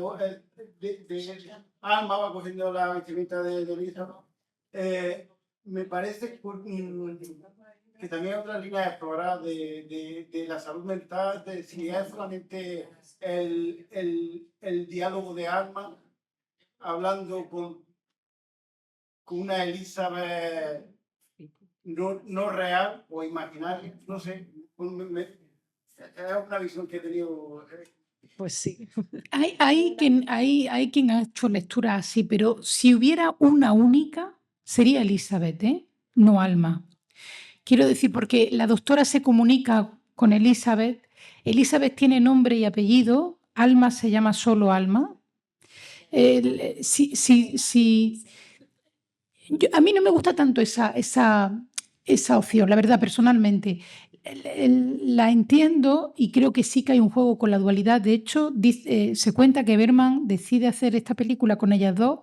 Alma, va cogiendo la vestimenta de Lisa, ¿no? Me parece que también hay otra línea de explorar de la salud mental, de si es solamente el diálogo de Alma hablando con una Elizabeth no real o imaginaria, no sé. Es una visión que he tenido. Pues sí. Hay quien ha hecho lecturas así, pero si hubiera una única, sería Elizabeth, ¿eh? No Alma. Quiero decir, porque la doctora se comunica con Elizabeth. Elizabeth tiene nombre y apellido. Alma se llama solo Alma. A mí no me gusta tanto esa opción, la verdad, personalmente. La entiendo y creo que sí que hay un juego con la dualidad. De hecho, se cuenta que Bergman decide hacer esta película con ellas dos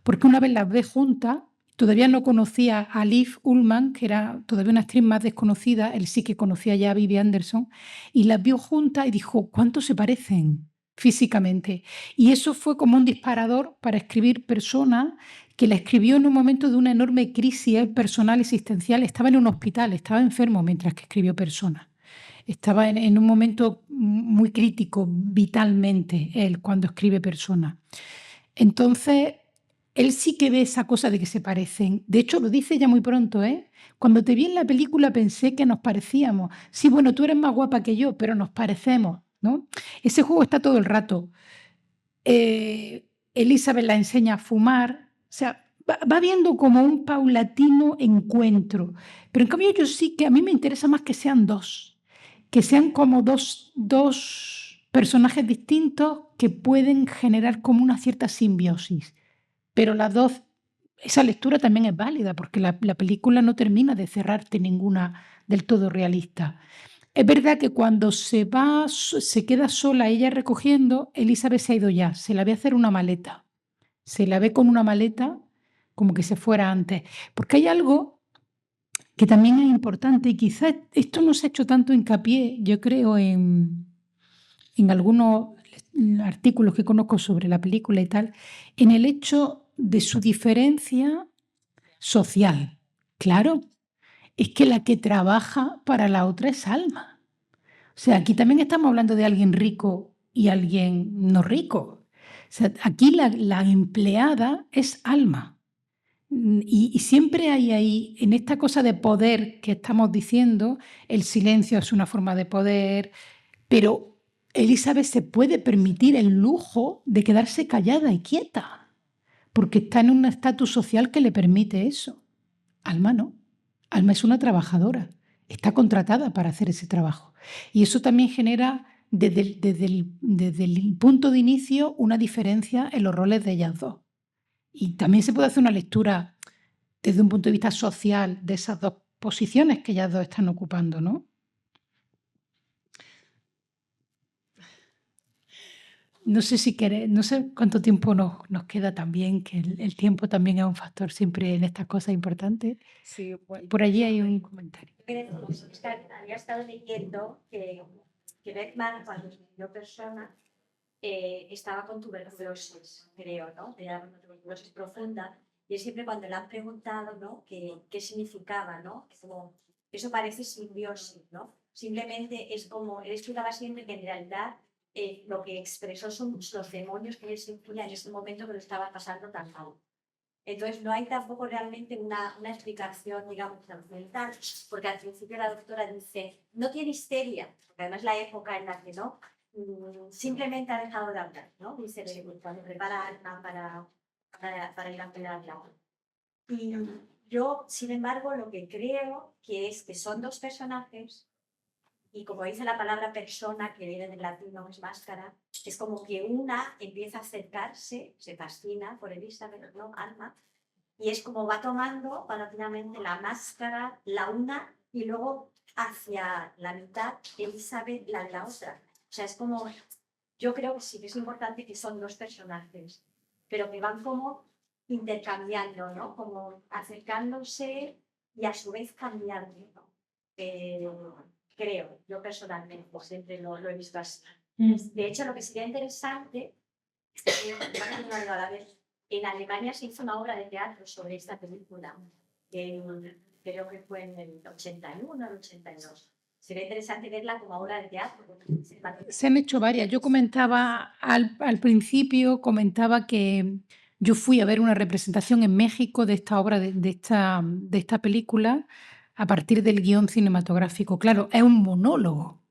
porque una vez las ve juntas. Todavía no conocía a Liv Ullmann, que era todavía una actriz más desconocida. Él sí que conocía ya a Vivi Anderson, y las vio juntas y dijo, ¿cuánto se parecen físicamente? Y eso fue como un disparador para escribir Personas, que la escribió en un momento de una enorme crisis personal existencial. Estaba en un hospital, estaba enfermo mientras que escribió Personas. Estaba en un momento muy crítico vitalmente él cuando escribe Personas. Entonces, él sí que ve esa cosa de que se parecen. De hecho, lo dice ya muy pronto, ¿eh? Cuando te vi en la película pensé que nos parecíamos. Sí, bueno, tú eres más guapa que yo, pero nos parecemos, ¿no? Ese juego está todo el rato. Elizabeth la enseña a fumar. O sea, va viendo como un paulatino encuentro. Pero en cambio yo sí que a mí me interesa más que sean dos. Que sean como dos personajes distintos que pueden generar como una cierta simbiosis. Pero las dos, esa lectura también es válida porque la película no termina de cerrarte ninguna del todo realista. Es verdad que cuando se queda sola ella recogiendo, Elizabeth se ha ido ya, se la ve hacer una maleta. Se la ve con una maleta como que se fuera antes. Porque hay algo que también es importante y quizás esto no se ha hecho tanto hincapié, yo creo, en algunos artículos que conozco sobre la película y tal, en el hecho de su diferencia social. Claro, es que la que trabaja para la otra es Alma. O sea, aquí también estamos hablando de alguien rico y alguien no rico. sea, aquí la empleada es Alma. Y siempre hay ahí, en esta cosa de poder que estamos diciendo, el silencio es una forma de poder, pero Elizabeth se puede permitir el lujo de quedarse callada y quieta, porque está en un estatus social que le permite eso. Alma no. Alma es una trabajadora, está contratada para hacer ese trabajo. Y eso también genera, desde el punto de inicio, una diferencia en los roles de ellas dos. Y también se puede hacer una lectura desde un punto de vista social de esas dos posiciones que ellas dos están ocupando, ¿no? No sé si querés, no sé cuánto tiempo nos queda también, que el tiempo también es un factor siempre en estas cosas importantes. Sí, pues, Por allí hay un comentario. Es que había estado leyendo que Beckman, cuando escribió Persona, estaba con tuberculosis, creo, ¿no? Tenía una tuberculosis profunda. Y él siempre cuando le han preguntado, ¿no? ¿Qué significaba, ¿no? Que como, eso parece simbiosis, ¿no? Simplemente es como, él explicaba siempre que en realidad lo que expresó son los demonios que él sentía en ese momento que lo estaba pasando tan mal. Entonces no hay tampoco realmente una explicación, digamos, mental, porque al principio la doctora dice, no tiene histeria, porque además la época en la que no, simplemente ha dejado de hablar, ¿no? Dice, cuando prepara Alma para ir a pelarla. Y yo, sin embargo, lo que creo que es que son dos personajes, y como dice la palabra persona, que viene del latín, no es máscara, es como que una empieza a acercarse, se fascina por Elizabeth, ¿no? Alma, y es como va tomando paulatinamente la máscara, la una, y luego hacia la mitad Elizabeth la de la otra. O sea, es como, yo creo que sí que es importante que son dos personajes, pero que van como intercambiando, ¿no? Como acercándose y a su vez cambiando, ¿no? Creo, yo personalmente siempre lo he visto así. De hecho, lo que sería interesante es que en Alemania se hizo una obra de teatro sobre esta película, creo que fue en el 81 o el 82. Sería interesante verla como obra de teatro. Se han hecho varias. Yo comentaba al principio, comentaba que yo fui a ver una representación en México de esta obra, de esta película, a partir del guión cinematográfico. Claro, es un monólogo,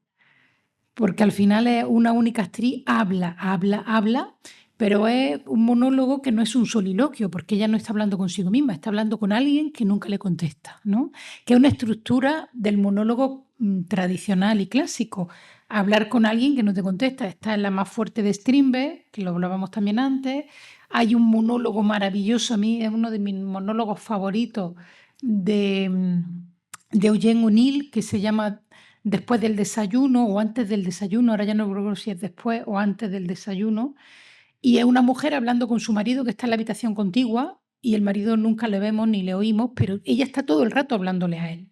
porque al final es una única actriz, habla, pero es un monólogo que no es un soliloquio, porque ella no está hablando consigo misma, está hablando con alguien que nunca le contesta, ¿no? Que es una estructura del monólogo tradicional y clásico. Hablar con alguien que no te contesta. Esta es la más fuerte de Strindberg, que lo hablábamos también antes. Hay un monólogo maravilloso, a mí es uno de mis monólogos favoritos de Eugene O'Neill, que se llama Después del desayuno o antes del desayuno, ahora ya no recuerdo si es después o antes del desayuno, y es una mujer hablando con su marido que está en la habitación contigua y el marido nunca le vemos ni le oímos, pero ella está todo el rato hablándole a él.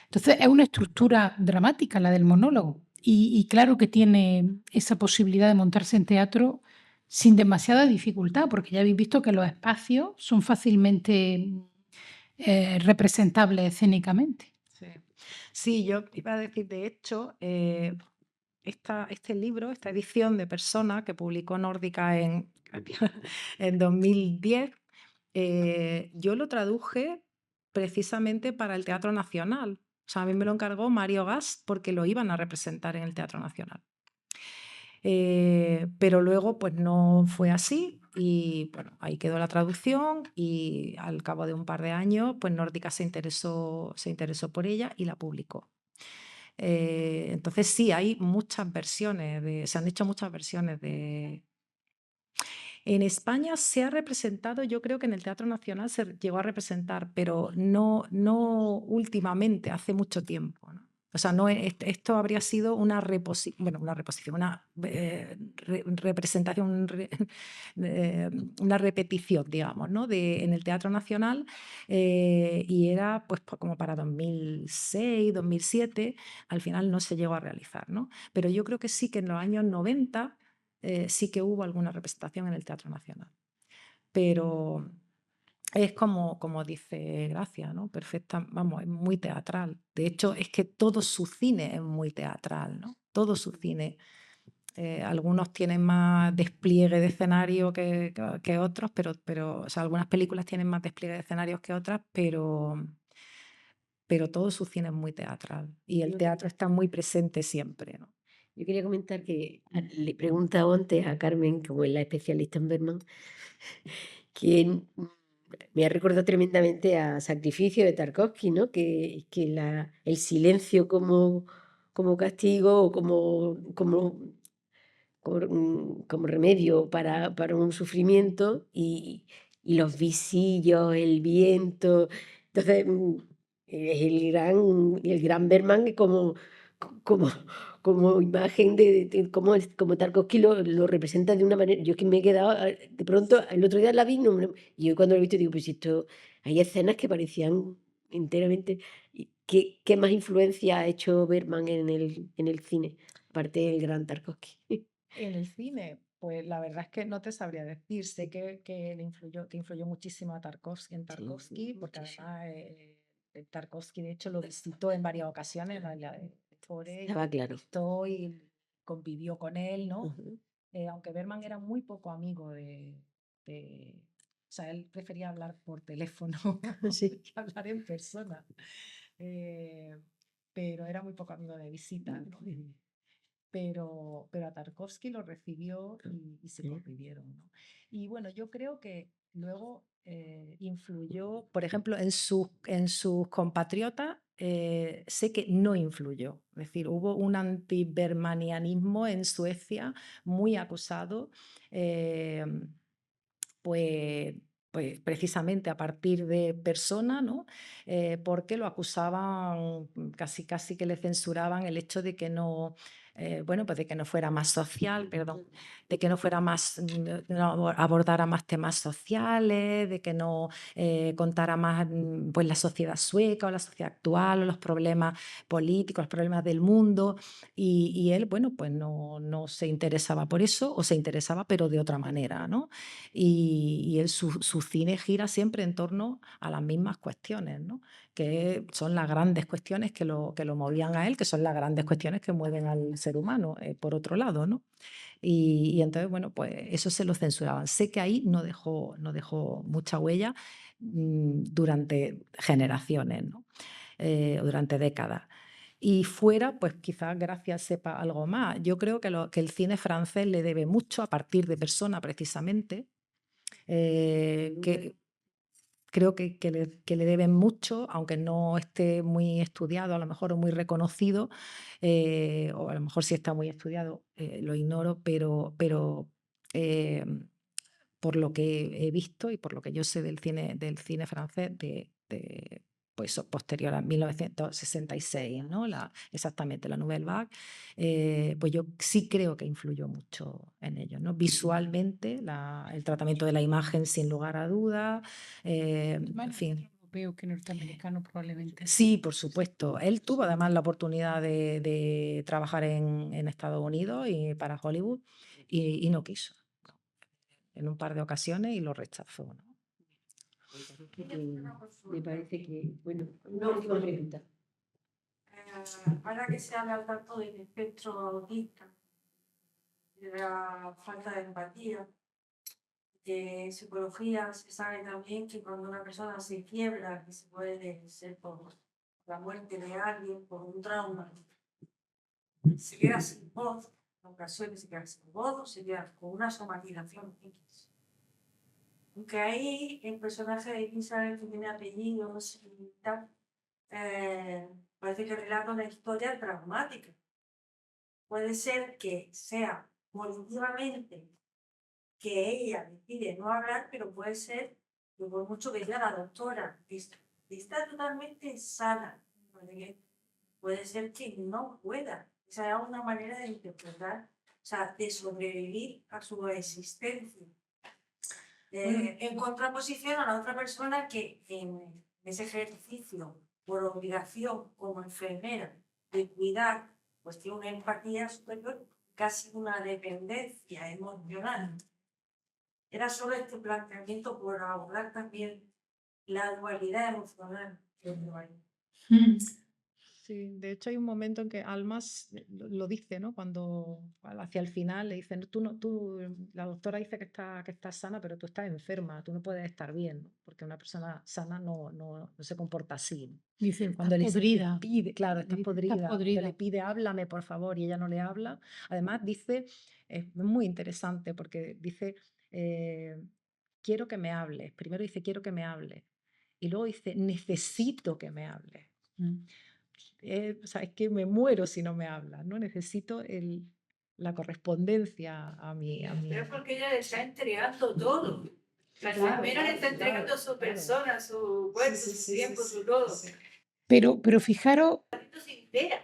Entonces es una estructura dramática la del monólogo y claro que tiene esa posibilidad de montarse en teatro sin demasiada dificultad, porque ya habéis visto que los espacios son fácilmente representables escénicamente. Sí, yo iba a decir, de hecho, este libro, esta edición de Persona que publicó Nórdica en 2010, yo lo traduje precisamente para el Teatro Nacional. O sea, a mí me lo encargó Mario Gas porque lo iban a representar en el Teatro Nacional. Pero luego pues no fue así y bueno, ahí quedó la traducción y al cabo de un par de años pues Nórdica se interesó por ella y la publicó. Entonces sí, hay muchas versiones, se han hecho muchas versiones de... En España se ha representado, yo creo que en el Teatro Nacional se llegó a representar, pero no últimamente, hace mucho tiempo, ¿no? O sea, no, esto habría sido una reposición, una representación, una repetición, digamos, ¿no? En el Teatro Nacional y era pues como para 2006, 2007, al final no se llegó a realizar, ¿no? Pero yo creo que sí que en los años 90 sí que hubo alguna representación en el Teatro Nacional. Pero es como dice Gracia, ¿no? Perfecta, vamos, es muy teatral. De hecho, es que todo su cine es muy teatral, ¿no? Todo su cine Algunos tienen más despliegue de escenario que otros, o sea, algunas películas tienen más despliegue de escenarios que otras, pero todo su cine es muy teatral y el Yo teatro está muy presente siempre, ¿no? Yo quería comentar que le he preguntado antes a Carmen, como es la especialista en Bergman, que me ha recordado tremendamente a Sacrificio de Tarkovsky, ¿no? Que el silencio como castigo o como remedio para un sufrimiento y los visillos, el viento. Entonces, es el gran Bergman como, como imagen de como Tarkovsky lo representa de una manera. Yo es que me he quedado, de pronto, el otro día la vi y hoy cuando lo he visto digo, pues esto, hay escenas que parecían enteramente. ¿Qué más influencia ha hecho Bergman en el cine, aparte del gran Tarkovsky? En el cine, pues la verdad es que no te sabría decir. Sé que influyó muchísimo a Tarkovsky, Sí, porque muchísimo. además Tarkovsky de hecho lo visitó en varias ocasiones, la de Fore, Estaba claro. visitó y convivió con él, ¿no? Ujú. Aunque Bergman era muy poco amigo o sea, él prefería hablar por teléfono Sí. que hablar en persona. Eh, pero era muy poco amigo de visitas, ¿no? Pero a Tarkovsky lo recibió y se convivieron, ¿no? Y bueno, yo creo que luego influyó, por ejemplo, en sus compatriotas, sé que no influyó. Es decir, hubo un anti-bermanianismo en Suecia muy acusado, eh, pues, pues precisamente a partir de Persona, ¿no? Porque lo acusaban, casi que le censuraban el hecho de que no, bueno, pues de que no fuera más social, perdón, de que no fuera más, no abordara más temas sociales, de que no contara más pues la sociedad sueca o la sociedad actual o los problemas políticos, los problemas del mundo, y él, bueno, pues no se interesaba por eso, o se interesaba pero de otra manera, ¿no? Y su cine gira siempre en torno a las mismas cuestiones, ¿no? Que son las grandes cuestiones que lo movían a él, que son las grandes cuestiones que mueven al ser humano, por otro lado, ¿no? Y entonces, bueno, pues eso se lo censuraban. Sé que ahí no dejó mucha huella durante generaciones, ¿no? Durante décadas. Y fuera, pues quizás gracias sepa algo más. Yo creo que el cine francés le debe mucho a partir de Persona, precisamente, que creo que le deben mucho, aunque no esté muy estudiado, a lo mejor, o muy reconocido, o a lo mejor sí está muy estudiado, lo ignoro, pero eh, por lo que he visto y por lo que yo sé del cine francés, pues posterior a 1966, ¿no? Exactamente, la Nouvelle Vague, pues yo sí creo que influyó mucho en ello, ¿no? Visualmente, el tratamiento de la imagen sin lugar a dudas, en Más fin. europeo que norteamericano probablemente. Sí, por supuesto. Él tuvo además la oportunidad de trabajar en Estados Unidos y para Hollywood y no quiso. En un par de ocasiones y lo rechazó, ¿no? Me parece que, bueno, una última pregunta. Ahora que se habla tanto del espectro autista, de la falta de empatía, de psicología, se sabe también que cuando una persona se quiebra, que se puede ser por la muerte de alguien, por un trauma, se queda sin voz, en ocasiones se queda sin voz o se queda con una somatización X. Aunque ahí el personaje de Isabel que tiene apellidos y tal, parece que relata una historia traumática. Puede ser que sea positivamente que ella decide no hablar, pero puede ser que por mucho que ya la doctora está totalmente sana, puede ser que no pueda. Esa es una manera de interpretar, o sea, de sobrevivir a su existencia. En contraposición a la otra persona que en ese ejercicio, por obligación como enfermera, de cuidar, pues tiene una empatía superior, casi una dependencia emocional. Era solo este planteamiento por abordar también la dualidad emocional que hay. Sí, de hecho hay un momento en que Almas lo dice, ¿no? Cuando hacia el final le dicen, la doctora dice que estás sana, pero tú estás enferma, tú no puedes estar bien, ¿no? Porque una persona sana no se comporta así, ¿no? Dice, estás Cuando Elizabeth podrida. pide, claro, Le estás dice, podrida, estás que podrida. le pide, háblame, por favor, y ella no le habla. Además dice, es muy interesante porque dice, quiero que me hables. Primero dice, quiero que me hables. Y luego dice, necesito que me hables. O sea, es que me muero si no me hablas, ¿no? Necesito la correspondencia a mi... Pero es porque ella le está entregando todo. La Claro, enfermera le está claro, entregando su claro. persona, su Sí, cuerpo, sí, su sí, tiempo, sí, su sí, todo. sí. Pero fijaros, Se entera.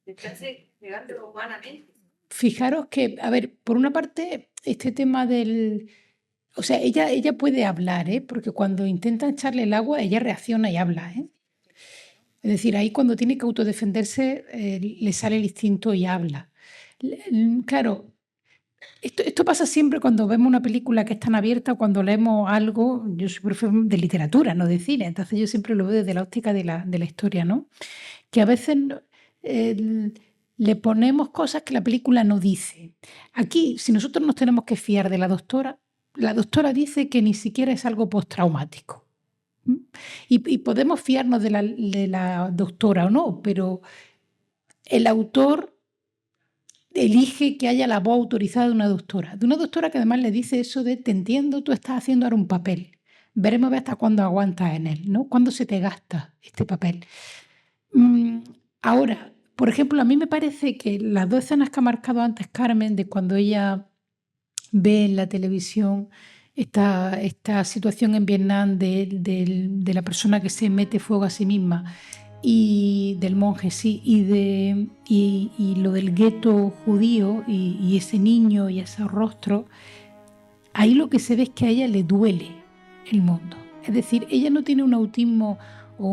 Le está entregando humanamente. fijaros que, a ver, por una parte, este tema del... O sea, ella puede hablar, ¿eh? Porque cuando intenta echarle el agua, ella reacciona y habla, ¿eh? Es decir, ahí cuando tiene que autodefenderse, le sale el instinto y habla. Claro, esto pasa siempre cuando vemos una película que es tan abierta, cuando leemos algo, yo soy profe de literatura, no de cine, entonces yo siempre lo veo desde la óptica de la historia, ¿no? Que a veces le ponemos cosas que la película no dice. Aquí, si nosotros nos tenemos que fiar de la doctora dice que ni siquiera es algo postraumático. ¿Mm? Y podemos fiarnos de la doctora o no, pero el autor elige que haya la voz autorizada de una doctora que además le dice eso de te entiendo, tú estás haciendo ahora un papel. Veremos a ver hasta cuándo aguantas en él, ¿no? ¿Cuándo se te gasta este papel? Ahora, por ejemplo, a mí me parece que las dos escenas que ha marcado antes Carmen, de cuando ella ve en la televisión esta situación en Vietnam de la persona que se mete fuego a sí misma y del monje, sí, y lo del gueto judío y ese niño y ese rostro, ahí lo que se ve es que a ella le duele el mundo. Es decir, ella no tiene un autismo o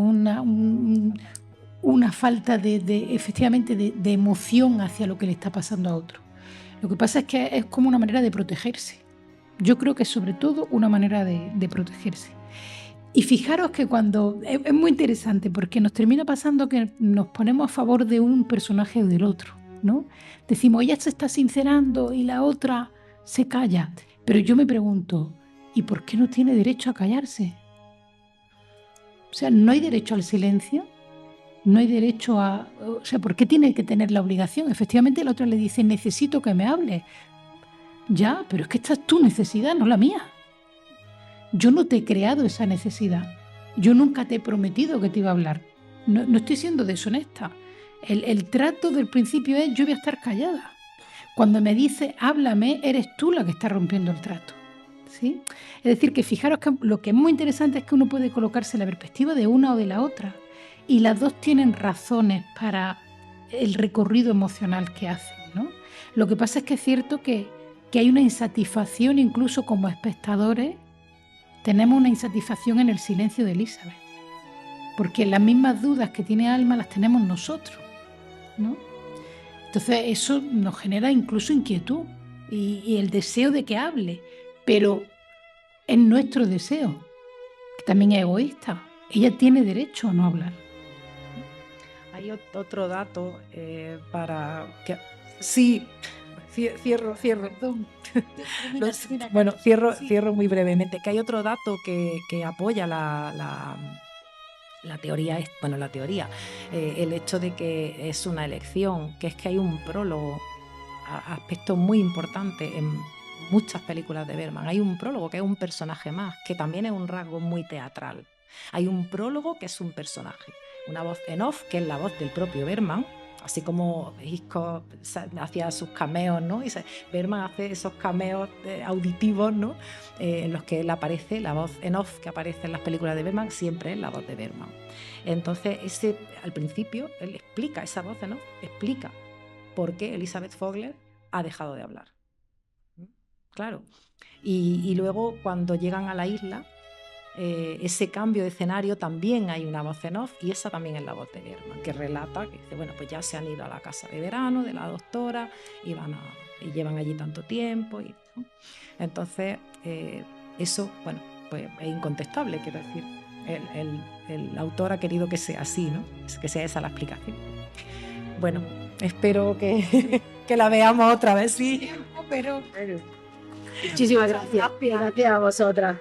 una falta efectivamente de emoción hacia lo que le está pasando a otro. Lo que pasa es que es como una manera de protegerse. Yo creo que es sobre todo una manera de protegerse. Y fijaros que cuando... Es muy interesante porque nos termina pasando que nos ponemos a favor de un personaje o del otro, ¿no? Decimos, ella se está sincerando y la otra se calla. Pero yo me pregunto, ¿y por qué no tiene derecho a callarse? O sea, ¿no hay derecho al silencio? No hay derecho a... O sea, ¿por qué tiene que tener la obligación? Efectivamente, la otra le dice, necesito que me hable. Ya, pero es que esta es tu necesidad, no la mía. Yo no te he creado esa necesidad. Yo nunca te he prometido que te iba a hablar. No estoy siendo deshonesta. El trato del principio es yo voy a estar callada. Cuando me dice háblame, eres tú la que está rompiendo el trato. ¿Sí? Es decir, que fijaros que lo que es muy interesante es que uno puede colocarse en la perspectiva de una o de la otra. Y las dos tienen razones para el recorrido emocional que hacen, ¿no? Lo que pasa es que es cierto que hay una insatisfacción, incluso como espectadores, tenemos una insatisfacción en el silencio de Elizabeth. Porque las mismas dudas que tiene Alma las tenemos nosotros, ¿no? Entonces eso nos genera incluso inquietud y el deseo de que hable, pero es nuestro deseo, que también es egoísta. Ella tiene derecho a no hablar. Hay otro dato para que... Sí, cierro. Bueno, cierro muy brevemente, que hay otro dato que apoya la teoría, el hecho de que es una elección, que es que hay un prólogo, aspecto muy importante en muchas películas de Bergman. Hay un prólogo que es un personaje más, que también es un rasgo muy teatral. Hay un prólogo que es un personaje, una voz en off, que es la voz del propio Bergman, así como Hitchcock hacía sus cameos, ¿no? Y Bergman hace esos cameos auditivos, ¿no? En los que él aparece, la voz en off que aparece en las películas de Bergman siempre es la voz de Bergman. Entonces, al principio, él explica, esa voz en off explica por qué Elizabeth Vogler ha dejado de hablar. Claro. Y luego, cuando llegan a la isla, ese cambio de escenario, también hay una voz en off, y esa también es la voz de Bergman, que relata, que dice, bueno, pues ya se han ido a la casa de verano de la doctora y llevan allí tanto tiempo. ¿No? Entonces, eso, bueno, pues es incontestable, quiero decir. el autor ha querido que sea así, ¿no? Que sea esa la explicación. Bueno, espero que la veamos otra vez, sí. Pero Muchísimas gracias. Gracias a vosotras.